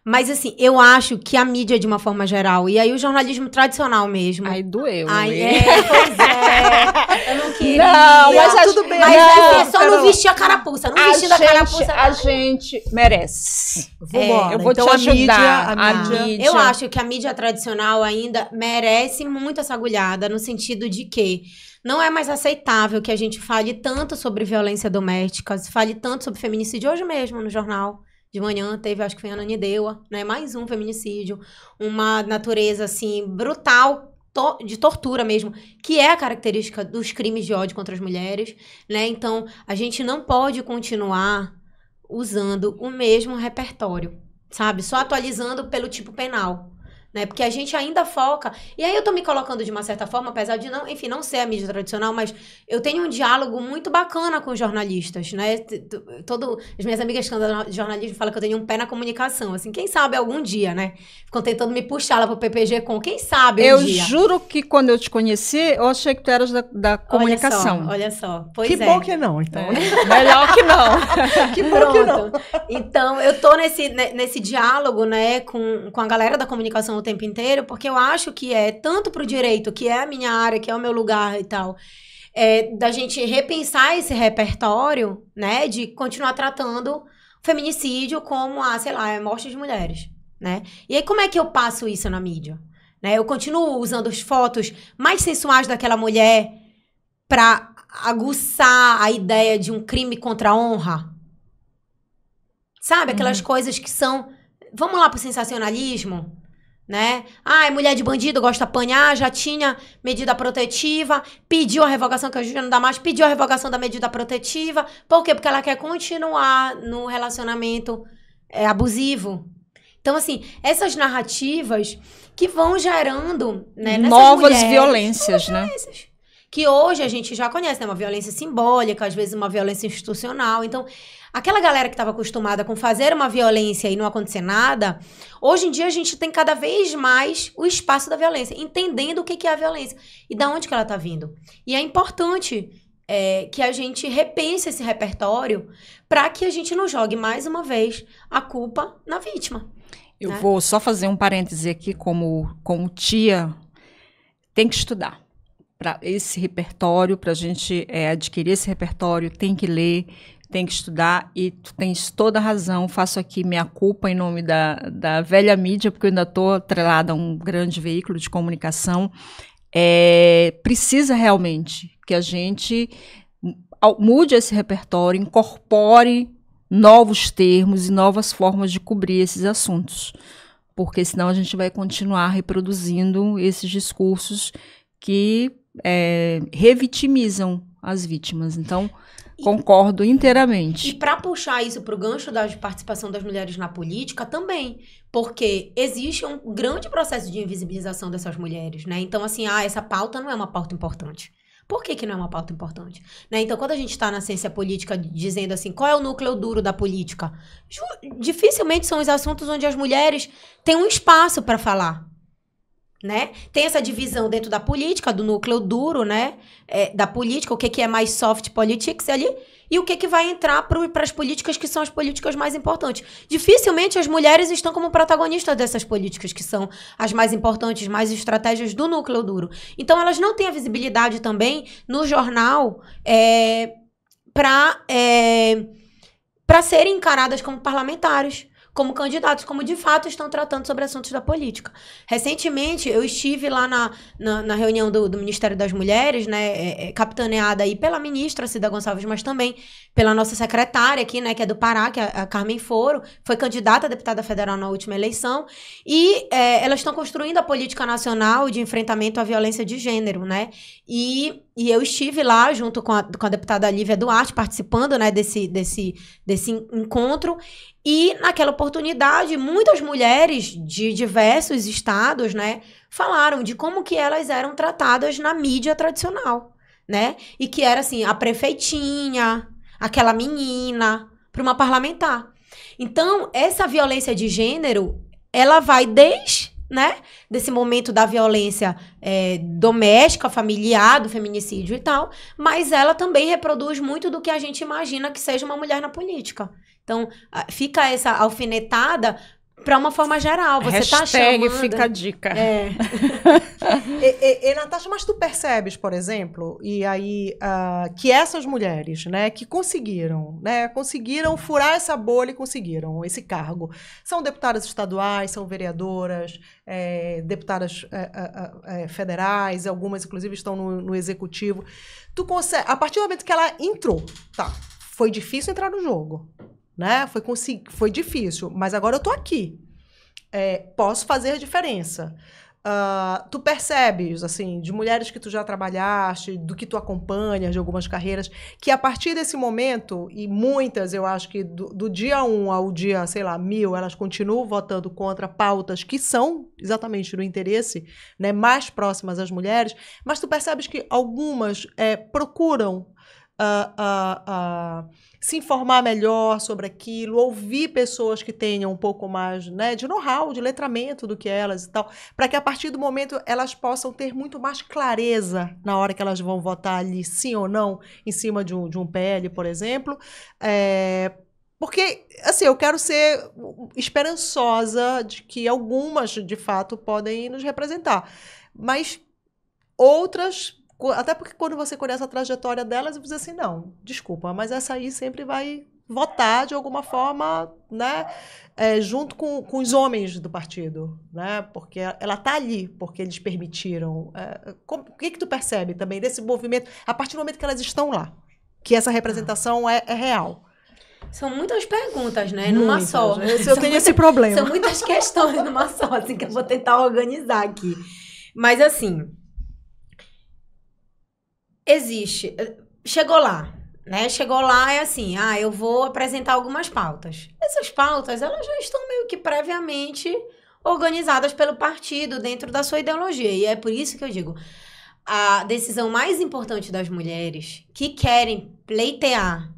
Mas, assim, eu acho que a mídia, de uma forma geral, e aí o jornalismo tradicional mesmo... Aí doeu. Pois é. Eu não queria. Não, mas tudo bem. Mas só não vestir a carapuça. Não vestir a carapuça. A gente merece. Eu vou então, te ajudar. A mídia. Eu acho que a mídia tradicional ainda merece muito essa agulhada, no sentido de que não é mais aceitável que a gente fale tanto sobre violência doméstica, fale tanto sobre feminicídio. Hoje mesmo, no jornal de manhã, teve, acho que foi a Ananindeua, né? Mais um feminicídio. Uma natureza, assim, brutal, de tortura mesmo, que é a característica dos crimes de ódio contra as mulheres, né? Então, a gente não pode continuar usando o mesmo repertório, sabe? Só atualizando pelo tipo penal. Né? Porque a gente ainda foca... E aí eu tô me colocando de uma certa forma, apesar de não ser a mídia tradicional, mas eu tenho um diálogo muito bacana com os jornalistas, né? As minhas amigas que andam de jornalismo falam que eu tenho um pé na comunicação, assim, quem sabe algum dia, né? Ficam tentando me puxar lá pro PPG com quem sabe um dia. Eu juro que quando eu te conheci, eu achei que tu eras da comunicação. Olha só. Pois que bom que não, então. Melhor que não. Que bom que não. Então, eu tô nesse diálogo, né, com a galera da comunicação o tempo inteiro, porque eu acho que tanto pro direito, que é a minha área, que é o meu lugar e tal, da gente repensar esse repertório, né, de continuar tratando o feminicídio como a morte de mulheres, né? E aí, como é que eu passo isso na mídia? Né? Eu continuo usando as fotos mais sensuais daquela mulher pra aguçar a ideia de um crime contra a honra? Sabe? Aquelas coisas que são... Vamos lá pro sensacionalismo? Né? Mulher de bandido, gosta de apanhar, já tinha medida protetiva, pediu a revogação, que a Júlia não dá mais, pediu a revogação da medida protetiva. Por quê? Porque ela quer continuar no relacionamento abusivo. Então, assim, essas narrativas que vão gerando, né, novas violências, né? Que hoje a gente já conhece, né? Uma violência simbólica, às vezes uma violência institucional. Então, aquela galera que estava acostumada com fazer uma violência e não acontecer nada, hoje em dia a gente tem cada vez mais o espaço da violência, entendendo o que é a violência e de onde que ela está vindo. E é importante que a gente repense esse repertório para que a gente não jogue mais uma vez a culpa na vítima. Eu vou só fazer um parêntese aqui, como tia, tem que estudar. para esse repertório, para a gente adquirir esse repertório, tem que ler, tem que estudar, e tu tens toda a razão, faço aqui minha culpa em nome da velha mídia, porque eu ainda estou atrelada a um grande veículo de comunicação. Precisa realmente que a gente mude esse repertório, incorpore novos termos e novas formas de cobrir esses assuntos, porque senão a gente vai continuar reproduzindo esses discursos que revitimizam as vítimas. Então, concordo inteiramente. E para puxar isso para o gancho da participação das mulheres na política também, porque existe um grande processo de invisibilização dessas mulheres, né? Então, assim, essa pauta não é uma pauta importante. Por que não é uma pauta importante? Né? Então, quando a gente está na ciência política dizendo assim, qual é o núcleo duro da política? Dificilmente são os assuntos onde as mulheres têm um espaço para falar. Né? Tem essa divisão dentro da política, do núcleo duro, né? Da política, o que é mais soft politics ali, e o que vai entrar para as políticas que são as políticas mais importantes. Dificilmente as mulheres estão como protagonistas dessas políticas, que são as mais importantes, mais estratégias do núcleo duro. Então, elas não têm a visibilidade também no jornal para serem encaradas como parlamentares, como candidatos, como de fato estão tratando sobre assuntos da política. Recentemente, eu estive lá na reunião do Ministério das Mulheres, né, capitaneada aí pela ministra Cida Gonçalves, mas também pela nossa secretária aqui, né, que é do Pará, que é a Carmen Foro, foi candidata a deputada federal na última eleição, e elas estão construindo a política nacional de enfrentamento à violência de gênero, né, e eu estive lá junto com a deputada Lívia Duarte, participando, né, desse encontro. E, naquela oportunidade, muitas mulheres de diversos estados, né, falaram de como que elas eram tratadas na mídia tradicional, né? E que era, assim, a prefeitinha, aquela menina, para uma parlamentar. Então, essa violência de gênero, ela vai desde, né, desse momento da violência doméstica, familiar, do feminicídio e tal, mas ela também reproduz muito do que a gente imagina que seja uma mulher na política. Então, fica essa alfinetada para uma forma geral. Você tá chamando... fica a dica. Natasha, mas tu percebes, por exemplo, e aí que essas mulheres, né, que conseguiram furar essa bolha e conseguiram esse cargo, são deputadas estaduais, são vereadoras, deputadas federais, algumas inclusive estão no executivo. Tu consegue, a partir do momento que ela entrou, tá, foi difícil entrar no jogo. Né? Foi difícil, mas agora eu tô aqui. Posso fazer a diferença. Tu percebes, assim, de mulheres que tu já trabalhaste, do que tu acompanhas, de algumas carreiras, que a partir desse momento, e muitas, eu acho que do dia 1 ao dia, sei lá, 1000, elas continuam votando contra pautas que são exatamente do interesse, né, mais próximas às mulheres, mas tu percebes que algumas procuram se informar melhor sobre aquilo, ouvir pessoas que tenham um pouco mais, né, de know-how, de letramento do que elas e tal, para que a partir do momento elas possam ter muito mais clareza na hora que elas vão votar ali, sim ou não, em cima de um PL, por exemplo. Porque, assim, eu quero ser esperançosa de que algumas, de fato, podem nos representar. Mas outras... Até porque quando você conhece a trajetória delas, você diz assim, não, desculpa, mas essa aí sempre vai votar de alguma forma, né, junto com os homens do partido, né, porque ela está ali, porque eles permitiram. O que tu percebe também desse movimento, a partir do momento que elas estão lá, que essa representação é real? São muitas perguntas, né, numa só. Eu tenho esse problema. São muitas questões numa só, assim, que eu vou tentar organizar aqui. Mas, assim... Existe. Chegou lá, né? Chegou lá é assim, eu vou apresentar algumas pautas. Essas pautas, elas já estão meio que previamente organizadas pelo partido dentro da sua ideologia. E é por isso que eu digo, a decisão mais importante das mulheres que querem pleitear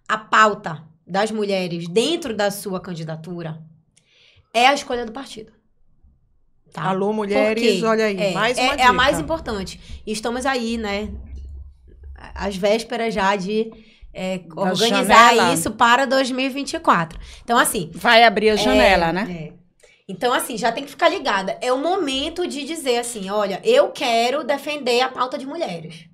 a pauta das mulheres dentro da sua candidatura é a escolha do partido. Tá? Alô, mulheres, olha aí, mais uma dica. É a mais importante. E estamos aí, né? Às vésperas já de organizar isso para 2024. Então, assim... Vai abrir a janela, né? Então, assim, já tem que ficar ligada. É o momento de dizer assim, olha, eu quero defender a pauta de mulheres.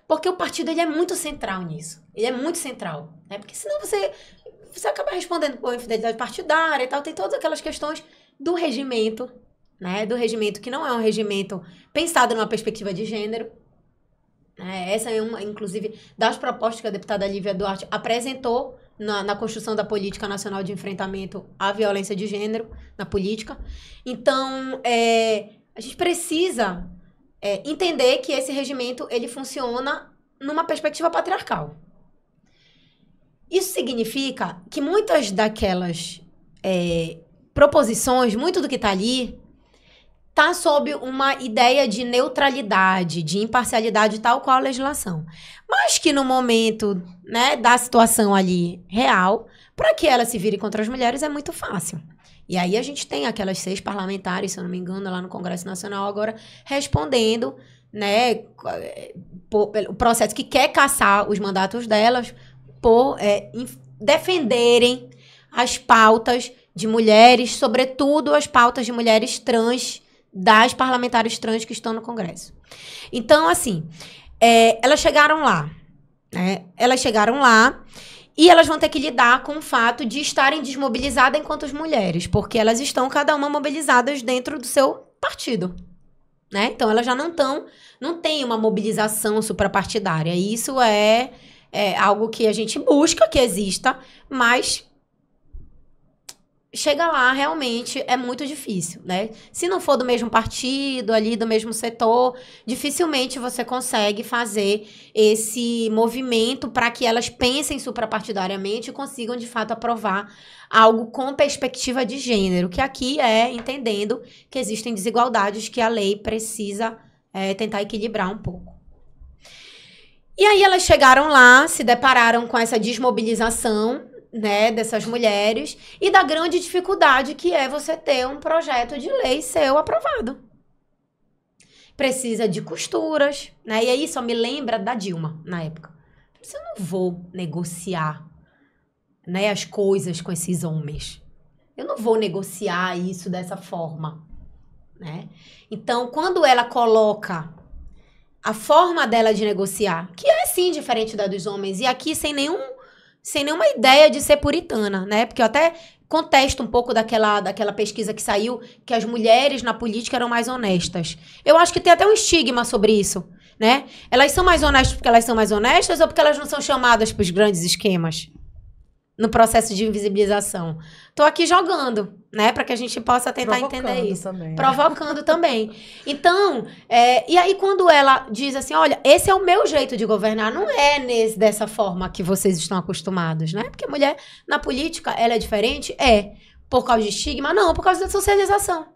Porque o partido, ele é muito central nisso. Ele é muito central, né? Porque senão você acaba respondendo por infidelidade partidária e tal. Tem todas aquelas questões do regimento, né? Do regimento que não é um regimento pensado numa perspectiva de gênero. Essa é uma, inclusive, das propostas que a deputada Lívia Duarte apresentou na construção da Política Nacional de Enfrentamento à Violência de Gênero, na política. Então, a gente precisa entender que esse regimento, ele funciona numa perspectiva patriarcal. Isso significa que muitas daquelas proposições, muito do que está ali, está sob uma ideia de neutralidade, de imparcialidade, tal qual a legislação. Mas que no momento, né, da situação ali real, para que ela se vire contra as mulheres é muito fácil. E aí a gente tem aquelas 6 parlamentares, se eu não me engano, lá no Congresso Nacional agora, respondendo, né, o processo que quer cassar os mandatos delas por defenderem as pautas de mulheres, sobretudo as pautas de mulheres trans, das parlamentares trans que estão no Congresso. Então, assim, elas chegaram lá, né? Elas chegaram lá e elas vão ter que lidar com o fato de estarem desmobilizadas enquanto mulheres, porque elas estão, cada uma, mobilizadas dentro do seu partido, né? Então, elas já não têm uma mobilização suprapartidária. Isso é algo que a gente busca que exista, mas chega lá, realmente, é muito difícil, né? Se não for do mesmo partido, ali, do mesmo setor, dificilmente você consegue fazer esse movimento para que elas pensem suprapartidariamente e consigam, de fato, aprovar algo com perspectiva de gênero, que aqui entendendo que existem desigualdades que a lei precisa tentar equilibrar um pouco. E aí elas chegaram lá, se depararam com essa desmobilização, né, dessas mulheres, e da grande dificuldade que é você ter um projeto de lei seu aprovado. Precisa de costuras, né? E aí só me lembra da Dilma, na época. Eu não vou negociar, né, as coisas com esses homens. Eu não vou negociar isso dessa forma, né? Então, quando ela coloca a forma dela de negociar, que é sim diferente da dos homens, e aqui sem nenhuma ideia de ser puritana, né? Porque eu até contesto um pouco daquela pesquisa que saiu, que as mulheres na política eram mais honestas. Eu acho que tem até um estigma sobre isso, né? Elas são mais honestas porque elas são mais honestas ou porque elas não são chamadas para os grandes esquemas no processo de invisibilização? Tô aqui jogando, né? Para que a gente possa tentar entender isso. Também, Provocando também. Então, e aí quando ela diz assim, olha, esse é o meu jeito de governar, não é dessa forma que vocês estão acostumados, né? Porque mulher na política, ela é diferente? Por causa de estigma? Não, por causa da socialização.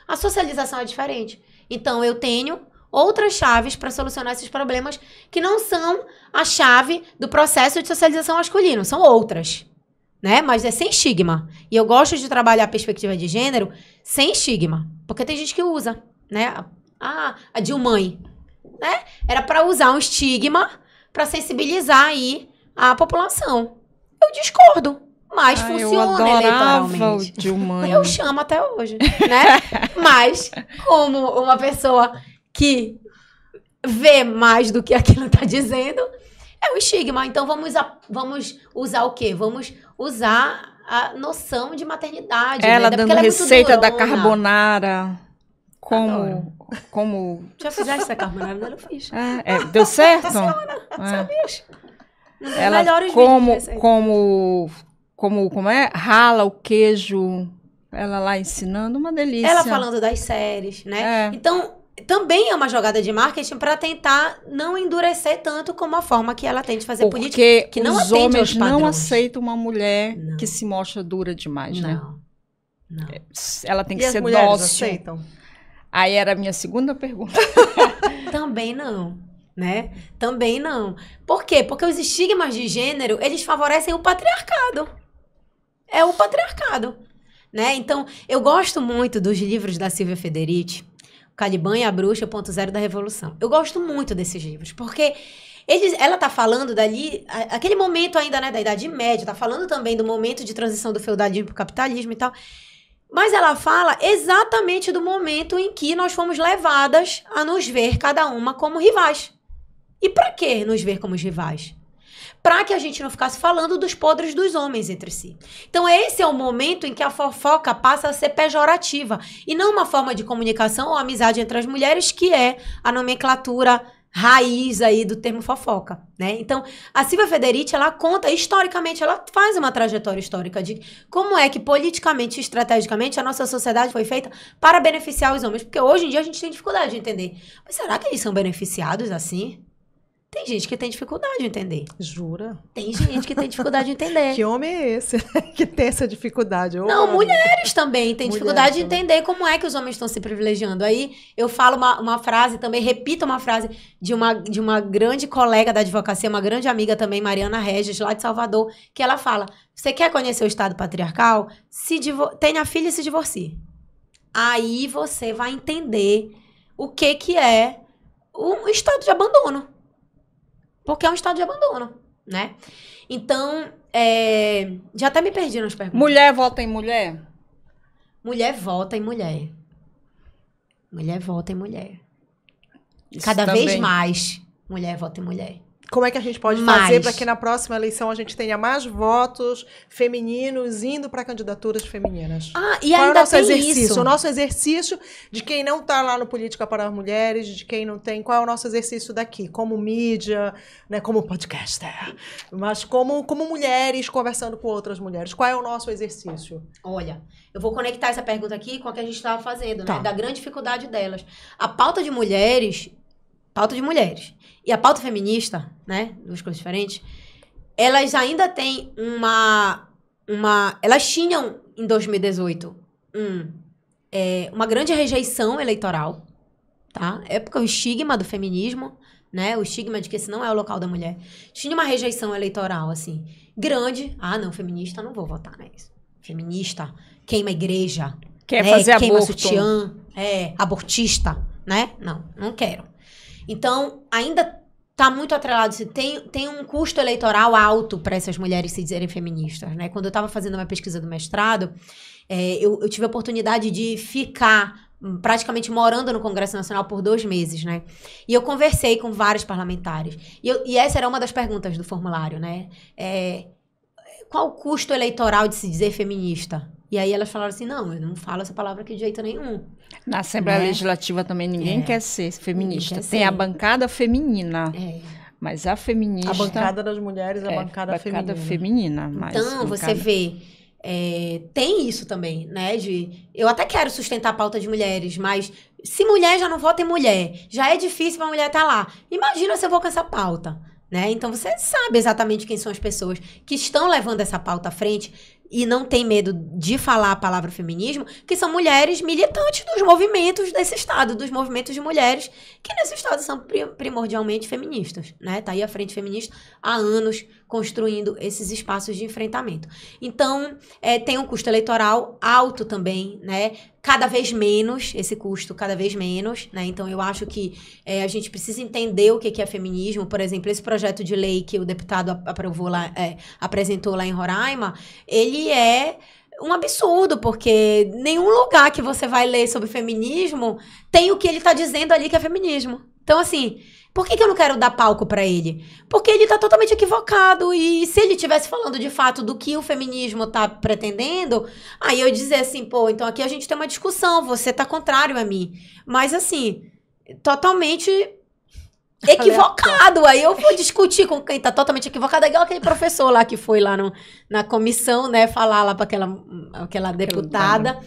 A socialização é diferente. Então, eu tenho outras chaves para solucionar esses problemas que não são a chave do processo de socialização masculino, são outras, né? Mas é sem estigma. E eu gosto de trabalhar a perspectiva de gênero sem estigma, porque tem gente que usa, né? A Dilmãe, né? Era para usar um estigma para sensibilizar aí a população. Eu discordo. Mas funciona eleitoralmente. O Dilmãe. Eu chamo até hoje, né? Mas, como uma pessoa que vê mais do que aquilo está dizendo, é o estigma. Então, vamos usar o quê? Vamos usar a noção de maternidade. Ela né? dando ela receita da carbonara. Como... Já fizeste essa carbonara? Não, eu fiz. Deu certo? Funciona, sabia? Ela como é? Rala o queijo. Ela lá ensinando, uma delícia. Ela falando das séries, né? Então, também é uma jogada de marketing para tentar não endurecer tanto como a forma que ela tem de fazer política. Que não os homens não aceitam uma mulher que se mostra dura demais, né? Não. Ela tem que ser dócil. Aceitam? Aí era a minha segunda pergunta. Também não, né? Também não. Por quê? Porque os estigmas de gênero, eles favorecem o patriarcado. É o patriarcado, né? Então, eu gosto muito dos livros da Silvia Federici, Caliban e a Bruxa, o Ponto Zero da Revolução. Eu gosto muito desses livros, porque ela tá falando dali, aquele momento ainda, né, da Idade Média, tá falando também do momento de transição do feudalismo pro capitalismo e tal. Mas ela fala exatamente do momento em que nós fomos levadas a nos ver cada uma como rivais. E pra que nos ver como rivais? Para que a gente não ficasse falando dos podres dos homens entre si. Então esse é o momento em que a fofoca passa a ser pejorativa e não uma forma de comunicação ou amizade entre as mulheres, que é a nomenclatura raiz aí do termo fofoca, né? Então, a Silvia Federici, ela conta, historicamente, ela faz uma trajetória histórica de como é que politicamente e estrategicamente a nossa sociedade foi feita para beneficiar os homens, porque hoje em dia a gente tem dificuldade de entender. Mas será que eles são beneficiados assim? Tem gente que tem dificuldade de entender. Jura? Tem gente que tem dificuldade de entender. Que homem é esse que tem essa dificuldade? Não, mulheres também têm dificuldade de entender como é que os homens estão se privilegiando. Aí eu falo uma frase também, repito uma frase de uma grande colega da advocacia, uma grande amiga também, Mariana Regis, lá de Salvador, que ela fala: você quer conhecer o Estado patriarcal? Tenha filho e se divorcie. Aí você vai entender o que é um estado de abandono. Porque é um estado de abandono, né? Então, já até me perdi nas perguntas. Mulher vota em mulher? Mulher vota em mulher. Mulher vota em mulher. Isso Cada também. vez mais, mulher vota em mulher. Como é que a gente pode fazer para que na próxima eleição a gente tenha mais votos femininos indo para candidaturas femininas? E qual é o ainda nosso tem exercício? isso. O nosso exercício de quem não está lá no Política para as Mulheres, de quem não tem. Qual é o nosso exercício daqui? Como mídia, né, como podcaster, mas como mulheres conversando com outras mulheres. Qual é o nosso exercício? Olha, eu vou conectar essa pergunta aqui com a que a gente estava fazendo, Tá. né? Da grande dificuldade delas. A pauta de mulheres e a pauta feminista, né? Duas coisas diferentes. Elas ainda têm elas tinham, em 2018, uma grande rejeição eleitoral, tá? É porque o estigma do feminismo, né? O estigma de que esse não é o local da mulher. Tinha uma rejeição eleitoral, assim, grande. Não, feminista, não vou votar nisso. Feminista, queima a igreja. Quer fazer queima aborto. sutiã, abortista, né? Não quero. Então, ainda tá muito atrelado. Tem um custo eleitoral alto para essas mulheres se dizerem feministas, né? Quando eu estava fazendo uma pesquisa do mestrado, eu tive a oportunidade de ficar praticamente morando no Congresso Nacional por 2 meses, né? E eu conversei com vários parlamentares. E essa era uma das perguntas do formulário, né? Qual o custo eleitoral de se dizer feminista? E aí elas falaram assim: não, eu não falo essa palavra aqui de jeito nenhum. Na Assembleia Né? Legislativa também ninguém quer ser feminista. Ninguém quer Tem ser. a bancada feminina. Mas a feminista... A bancada das mulheres, a bancada feminina. Mas Então, você vê, tem isso também, né? Eu até quero sustentar a pauta de mulheres, mas se mulher já não vota em mulher, já é difícil pra mulher estar lá. Imagina se eu vou com essa pauta, né? Então, você sabe exatamente quem são as pessoas que estão levando essa pauta à frente e não tem medo de falar a palavra feminismo, que são mulheres militantes dos movimentos desse Estado, dos movimentos de mulheres que nesse Estado são primordialmente feministas, né? Tá aí a Frente Feminista há anos construindo esses espaços de enfrentamento. Então, tem um custo eleitoral alto também, né? Cada vez menos, esse custo cada vez menos, né? Então, eu acho que a gente precisa entender o que é feminismo. Por exemplo, esse projeto de lei que o deputado aprovou lá, apresentou lá em Roraima, ele é um absurdo, porque nenhum lugar que você vai ler sobre feminismo tem o que ele tá dizendo ali que é feminismo. Então, assim, por que eu não quero dar palco pra ele? Porque ele tá totalmente equivocado, e se ele estivesse falando de fato do que o feminismo tá pretendendo, aí eu ia dizer assim, pô, então aqui a gente tem uma discussão, você tá contrário a mim. Mas, assim, totalmente equivocado. Aí eu vou discutir com quem tá totalmente equivocado. É igual aquele professor lá que foi lá na comissão, né, falar lá pra aquela deputada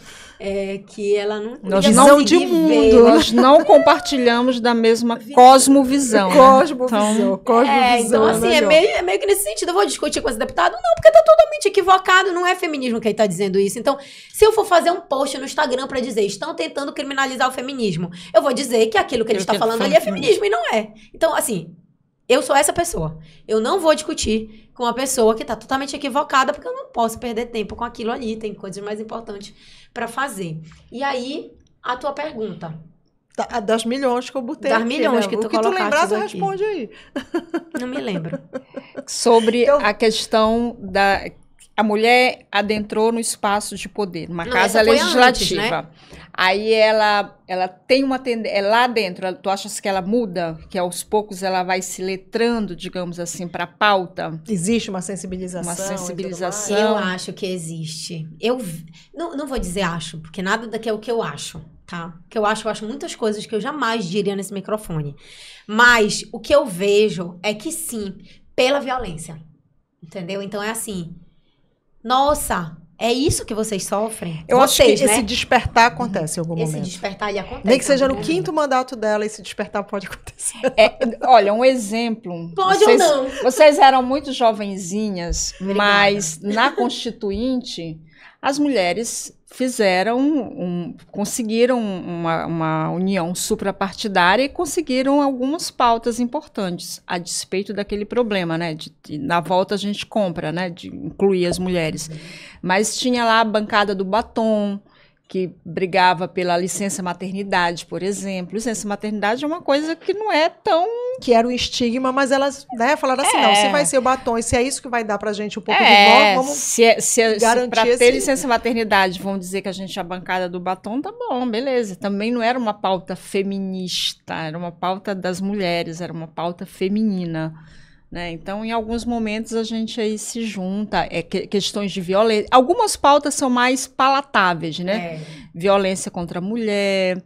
que ela não Nós ia não conseguir de mundo, ver. nós não compartilhamos da mesma cosmovisão. Cosmovisão. Então, assim, é meio que nesse sentido. Eu vou discutir com esse deputado? Não, porque tá totalmente equivocado. Não é feminismo quem tá dizendo isso. Então, se eu for fazer um post no Instagram pra dizer estão tentando criminalizar o feminismo, eu vou dizer que aquilo que ele está falando ali é feminismo, e não é. Então, assim, eu sou essa pessoa. Eu não vou discutir com uma pessoa que tá totalmente equivocada, porque eu não posso perder tempo com aquilo ali. Tem coisas mais importantes pra fazer. E aí, a tua pergunta. Das milhões que eu botei Das aqui, milhões né? que tu O que tu colocaste lembrar, você aqui. responde aí. Não me lembro. Sobre Então- a questão a mulher adentrou no espaço de poder, numa casa essa foi legislativa. antes, né? Aí ela tem uma tendência, lá dentro, tu achas que ela muda? Que aos poucos ela vai se letrando, digamos assim, para a pauta? Existe uma sensibilização? Uma sensibilização. Eu acho que existe. Não vou dizer acho, porque nada daqui é o que eu acho, tá? O que eu acho muitas coisas que eu jamais diria nesse microfone. Mas o que eu vejo é que sim, pela violência. Entendeu? Então é assim, nossa, é isso que vocês sofrem? Eu acho que né? esse despertar acontece em algum momento. Esse despertar, ele acontece. Nem que seja no né? 5º mandato dela, esse despertar pode acontecer. Olha, um exemplo. Pode ou não? Vocês eram muito jovenzinhas, Obrigada. mas na Constituinte, as mulheres conseguiram uma união suprapartidária e conseguiram algumas pautas importantes, a despeito daquele problema, né? Na volta a gente compra, né? De incluir as mulheres. Mas tinha lá a bancada do batom, que brigava pela licença maternidade, por exemplo. Licença maternidade é uma coisa que não é tão... Que era um estigma, mas elas, né, falaram assim, não, se vai ser o batom, e se é isso que vai dar pra gente um pouco de voz, vamos se garantir para ter esse... licença maternidade, vão dizer que a gente é a bancada do batom, tá bom, beleza. Também não era uma pauta feminista, era uma pauta das mulheres, era uma pauta feminina. Né? Então, em alguns momentos, a gente aí se junta, questões de violência. Algumas pautas são mais palatáveis, né? Violência contra a mulher.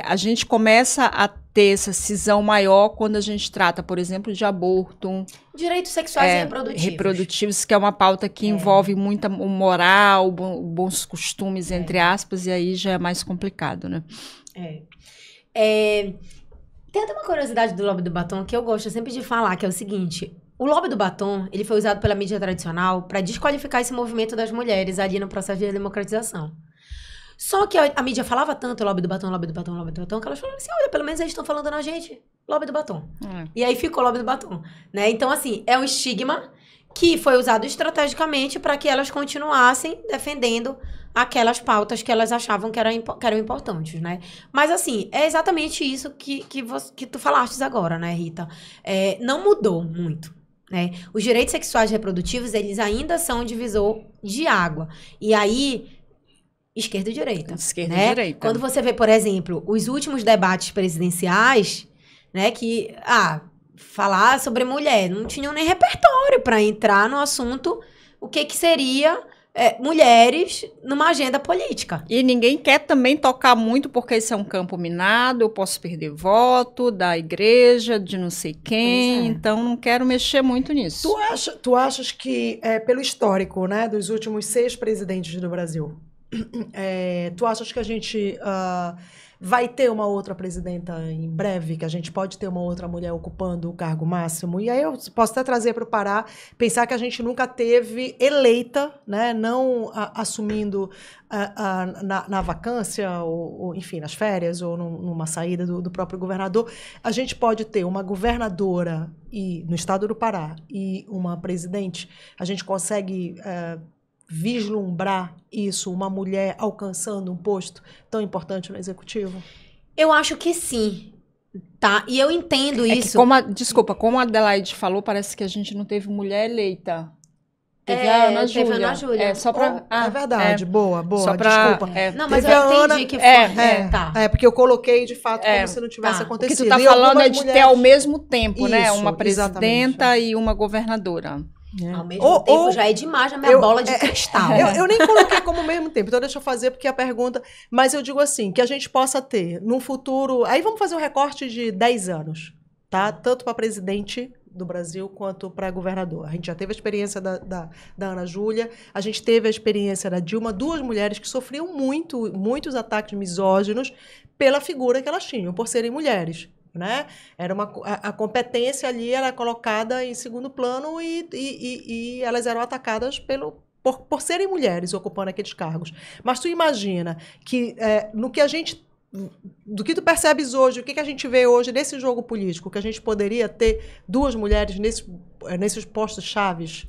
A gente começa a ter essa cisão maior quando a gente trata, por exemplo, de aborto. Direitos sexuais e reprodutivos. Que é uma pauta que envolve muita moral, bons costumes, entre aspas, e aí já é mais complicado, né? Tem até uma curiosidade do lobby do batom que eu gosto sempre de falar, que é o seguinte: o lobby do batom, ele foi usado pela mídia tradicional para desqualificar esse movimento das mulheres ali no processo de democratização. Só que a mídia falava tanto lobby do batom, lobby do batom, lobby do batom, que elas falaram assim, olha, pelo menos eles estão falando na gente, lobby do batom. E aí ficou lobby do batom, né? Então, assim, é um estigma que foi usado estrategicamente para que elas continuassem defendendo aquelas pautas que elas achavam que eram importantes, né? Mas, assim, é exatamente isso que tu falaste agora, né, Rita? Não mudou muito, né? Os direitos sexuais e reprodutivos, eles ainda são um divisor de água. E aí, esquerda e direita. Esquerda né? e direita. Quando você vê, por exemplo, os últimos debates presidenciais, né, que, falar sobre mulher, não tinham nem repertório para entrar no assunto, o que seria mulheres numa agenda política. E ninguém quer também tocar muito, porque isso é um campo minado, eu posso perder voto da igreja, de não sei quem, então não quero mexer muito nisso. Tu achas que, pelo histórico, né, dos últimos 6 presidentes do Brasil, tu achas que a gente vai ter uma outra presidenta em breve, que a gente pode ter uma outra mulher ocupando o cargo máximo? E aí eu posso até trazer para o Pará, pensar que a gente nunca teve eleita, né, não assumindo na vacância, ou enfim, nas férias, ou numa saída do próprio governador. A gente pode ter uma governadora no estado do Pará e uma presidente. A gente consegue vislumbrar isso, uma mulher alcançando um posto tão importante no executivo? Eu acho que sim, tá? E eu entendo isso. Como a Adelaide falou, parece que a gente não teve mulher eleita. Teve a Ana Júlia. Teve a Ana Júlia. É verdade, boa, desculpa. Não, mas eu entendi que foi. Tá. Porque eu coloquei, de fato, como se não tivesse acontecido. O que tu tá falando de ter ao mesmo tempo, né? Isso, uma presidenta e uma governadora. Ao mesmo tempo já é demais a minha bola de cristal. Eu nem coloquei como ao mesmo tempo, então deixa eu fazer porque a pergunta... Mas eu digo assim, que a gente possa ter, num futuro... Aí vamos fazer um recorte de 10 anos, tá? Tanto para presidente do Brasil quanto para governador. A gente já teve a experiência da Ana Júlia, a gente teve a experiência da Dilma, 2 mulheres que sofriam muitos ataques misóginos pela figura que elas tinham, por serem mulheres. Né? A competência ali era colocada em segundo plano e elas eram atacadas por serem mulheres ocupando aqueles cargos. Mas tu imagina que do que tu percebes hoje, o que a gente vê hoje nesse jogo político, que a gente poderia ter 2 mulheres nesses postos chaves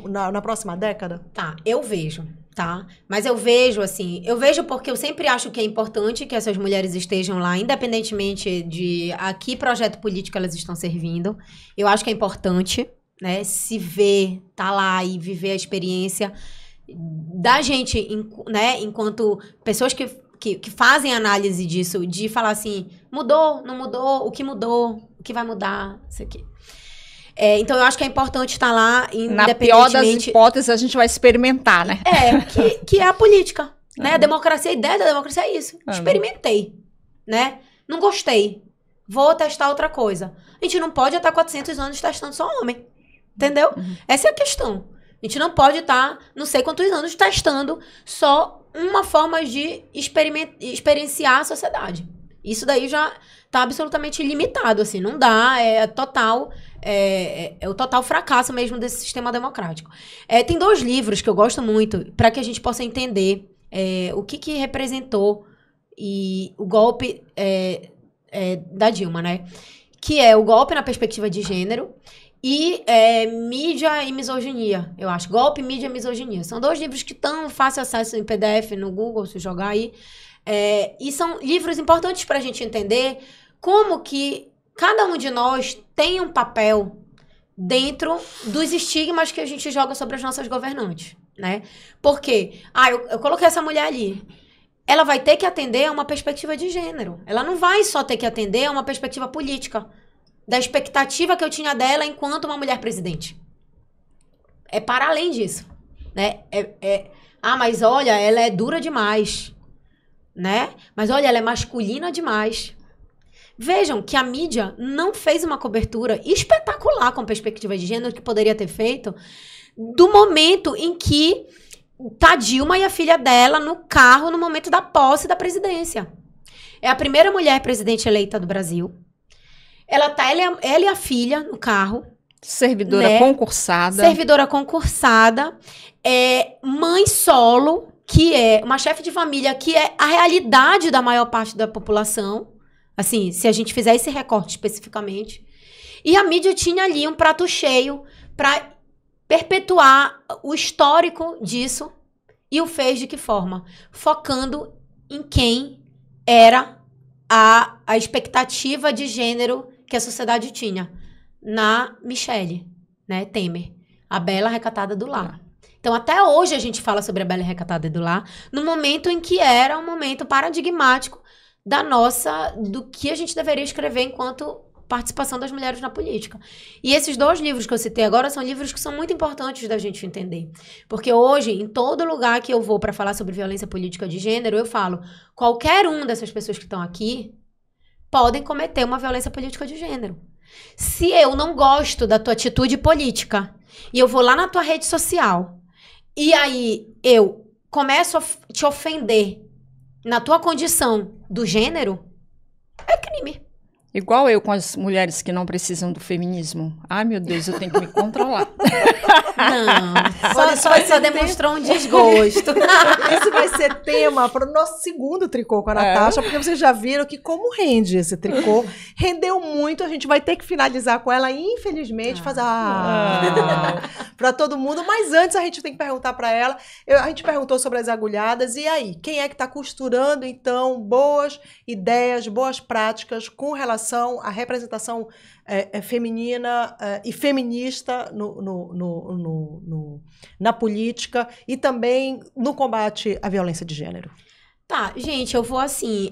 na próxima década? Tá, eu vejo. Tá? Mas eu vejo, assim, porque eu sempre acho que é importante que essas mulheres estejam lá, independentemente de a que projeto político elas estão servindo. Eu acho que é importante, né? Se ver, tá lá e viver a experiência da gente, né? Enquanto pessoas que fazem análise disso, de falar assim, mudou, não mudou, o que vai mudar, isso aqui. Então, eu acho que é importante estar lá, independentemente... Na pior das hipóteses, a gente vai experimentar, né? Que é a política, né? A democracia, a ideia da democracia é isso. Experimentei, né? Não gostei. Vou testar outra coisa. A gente não pode estar 400 anos testando só homem, entendeu? Essa é a questão. A gente não pode estar, não sei quantos anos, testando só uma forma de experienciar a sociedade. Isso daí já tá absolutamente limitado, assim, não dá, é o total fracasso mesmo desse sistema democrático. Tem 2 livros que eu gosto muito, para que a gente possa entender o que representou o golpe da Dilma, né? Que é o golpe na perspectiva de gênero e mídia e misoginia, eu acho. Golpe, mídia e misoginia. São 2 livros que estão fácil acesso em PDF no Google, se jogar aí. E são livros importantes para a gente entender como que cada um de nós tem um papel dentro dos estigmas que a gente joga sobre as nossas governantes, né? Porque, eu coloquei essa mulher ali. Ela vai ter que atender a uma perspectiva de gênero. Ela não vai só ter que atender a uma perspectiva política, da expectativa que eu tinha dela enquanto uma mulher presidente. É para além disso, né? Mas olha, ela é dura demais, né? Mas olha, ela é masculina demais. Vejam que a mídia não fez uma cobertura espetacular com perspectiva de gênero que poderia ter feito do momento em que tá Dilma e a filha dela no carro no momento da posse da presidência. É a primeira mulher presidente eleita do Brasil. Ela e a filha no carro. Servidora, né? Concursada. Servidora concursada. Mãe solo, que é uma chefe de família, que é a realidade da maior parte da população. Assim, se a gente fizer esse recorte especificamente. E a mídia tinha ali um prato cheio para perpetuar o histórico disso. E o fez de que forma? Focando em quem era a expectativa de gênero que a sociedade tinha. Na Michelle, né, Temer. A bela recatada do lar. Então, até hoje a gente fala sobre a bela recatada do lar, no momento em que era um momento paradigmático do que a gente deveria escrever enquanto participação das mulheres na política. E esses 2 livros que eu citei agora são livros que são muito importantes da gente entender. Porque hoje, em todo lugar que eu vou para falar sobre violência política de gênero, eu falo, qualquer um dessas pessoas que estão aqui podem cometer uma violência política de gênero. Se eu não gosto da tua atitude política e eu vou lá na tua rede social e aí eu começo a te ofender na tua condição do gênero, é crime. Igual eu com as mulheres que não precisam do feminismo. Ai, meu Deus, eu tenho que me controlar. Não, só demonstrou um desgosto. Esse vai ser tema para o nosso segundo tricô com a Natasha, porque vocês já viram que como rende esse tricô. Rendeu muito, a gente vai ter que finalizar com ela, infelizmente, fazer para todo mundo. Mas antes a gente tem que perguntar para ela, a gente perguntou sobre as agulhadas, e aí? Quem é que está costurando, então, boas ideias, boas práticas com relação à representação feminina e feminista na política e também no combate à violência de gênero? Tá, gente, eu vou assim,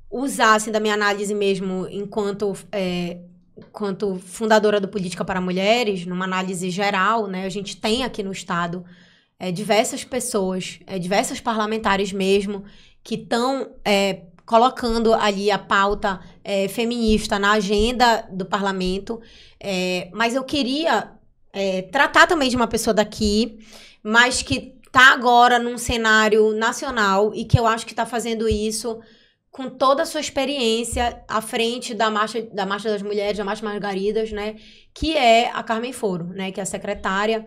usar assim, da minha análise mesmo enquanto fundadora do Política para Mulheres, numa análise geral, né? A gente tem aqui no Estado diversas pessoas, diversas parlamentares mesmo, que estão colocando ali a pauta feminista na agenda do parlamento. Mas eu queria tratar também de uma pessoa daqui, mas que está agora num cenário nacional e que eu acho que está fazendo isso com toda a sua experiência à frente da Marcha das Mulheres, da Marcha Margaridas, né? Que é a Carmen Foro, né? Que é a secretária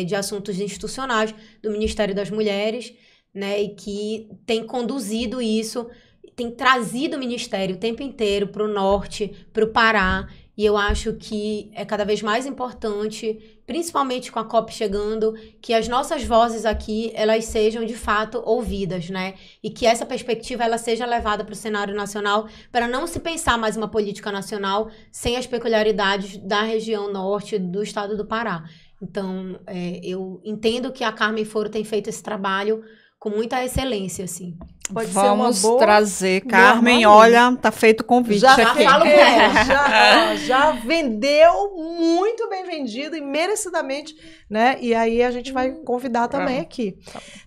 de Assuntos Institucionais do Ministério das Mulheres, né? E que tem conduzido isso, tem trazido o Ministério o tempo inteiro para o Norte, para o Pará, E eu acho que é cada vez mais importante, principalmente com a COP chegando, que as nossas vozes aqui, elas sejam de fato ouvidas, né? E que essa perspectiva ela seja levada para o cenário nacional, para não se pensar mais uma política nacional sem as peculiaridades da região norte do estado do Pará. Então, eu entendo que a Carmen Foro tem feito esse trabalho com muita excelência, assim. Pode Vamos ser uma boa... trazer, Carmen, olha, tá feito o convite já aqui. Falo com ela, já vendeu, muito bem vendido e merecidamente, né? E aí a gente vai convidar também aqui.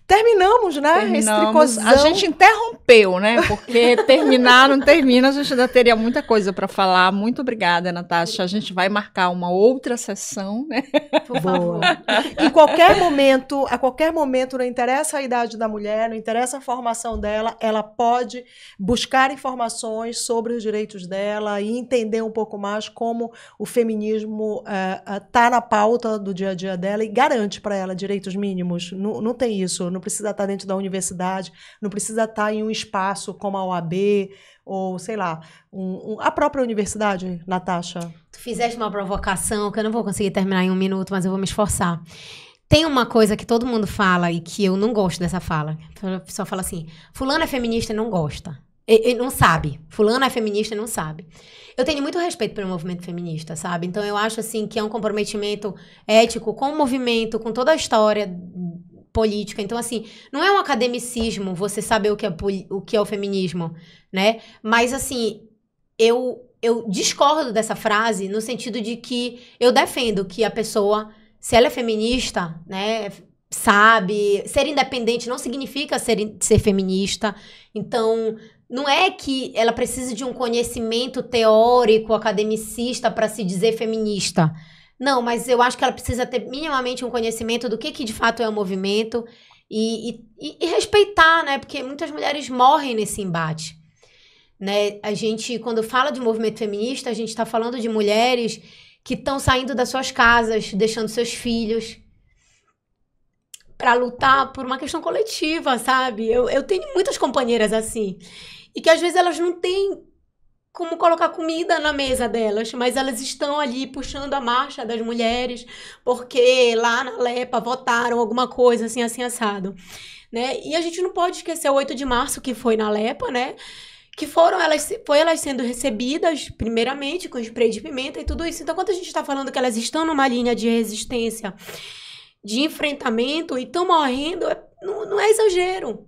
Terminamos, né? Terminamos. A gente interrompeu, né? Porque terminar, não termina, a gente ainda teria muita coisa para falar. Muito obrigada, Natasha. A gente vai marcar uma outra sessão, né? Por favor. Em qualquer momento, a qualquer momento, não interessa a idade da mulher, não interessa a formação dela, ela pode buscar informações sobre os direitos dela e entender um pouco mais como o feminismo está na pauta do dia a dia dela e garante para ela direitos mínimos. Não tem isso, não precisa estar dentro da universidade, não precisa estar em um espaço como a OAB ou, sei lá, a própria universidade, Natasha. Tu fizeste uma provocação que eu não vou conseguir terminar em 1 minuto, mas eu vou me esforçar. Tem uma coisa que todo mundo fala e que eu não gosto dessa fala. A pessoa fala assim, fulano é feminista e não gosta. Ele não sabe. Fulano é feminista e não sabe. Eu tenho muito respeito pelo movimento feminista, sabe? Então eu acho assim que é um comprometimento ético com o movimento, com toda a história política. Então assim, não é um academicismo você saber o que é o feminismo, né? Mas assim, eu discordo dessa frase no sentido de que eu defendo que a pessoa... Se ela é feminista, né, sabe, ser independente não significa ser feminista. Então, não é que ela precise de um conhecimento teórico, academicista para se dizer feminista. Não, mas eu acho que ela precisa ter minimamente um conhecimento do que de fato é o movimento e respeitar, né, porque muitas mulheres morrem nesse embate. Né? A gente, quando fala de movimento feminista, a gente está falando de mulheres... que estão saindo das suas casas, deixando seus filhos para lutar por uma questão coletiva, sabe? Eu tenho muitas companheiras assim, e que às vezes elas não têm como colocar comida na mesa delas, mas elas estão ali puxando a marcha das mulheres, porque lá na Lepa votaram alguma coisa assim, assim, assado, né? E a gente não pode esquecer o 8 de março, que foi na Lepa, né? Que elas sendo recebidas, primeiramente, com spray de pimenta e tudo isso. Então, quando a gente está falando que elas estão numa linha de resistência, de enfrentamento e estão morrendo, não é exagero.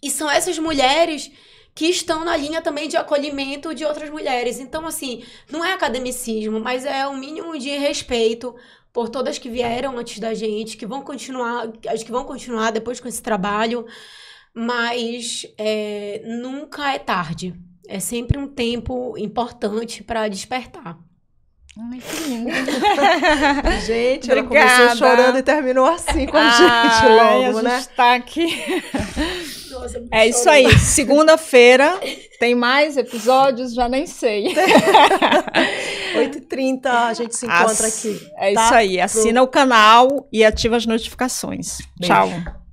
E são essas mulheres que estão na linha também de acolhimento de outras mulheres. Então, assim, não é academicismo, mas é um mínimo de respeito por todas que vieram antes da gente, que vão continuar, as que vão continuar depois com esse trabalho. Mas nunca é tarde. É sempre um tempo importante para despertar. Ai, que lindo. Gente, ela começou chorando e terminou assim com a gente logo, né? A gente tá aqui. Nossa, é isso aí. Segunda-feira tem mais episódios, já nem sei. 8h30 a gente se encontra aqui. É isso aí. Assina o canal e ativa as notificações. Beijo. Tchau.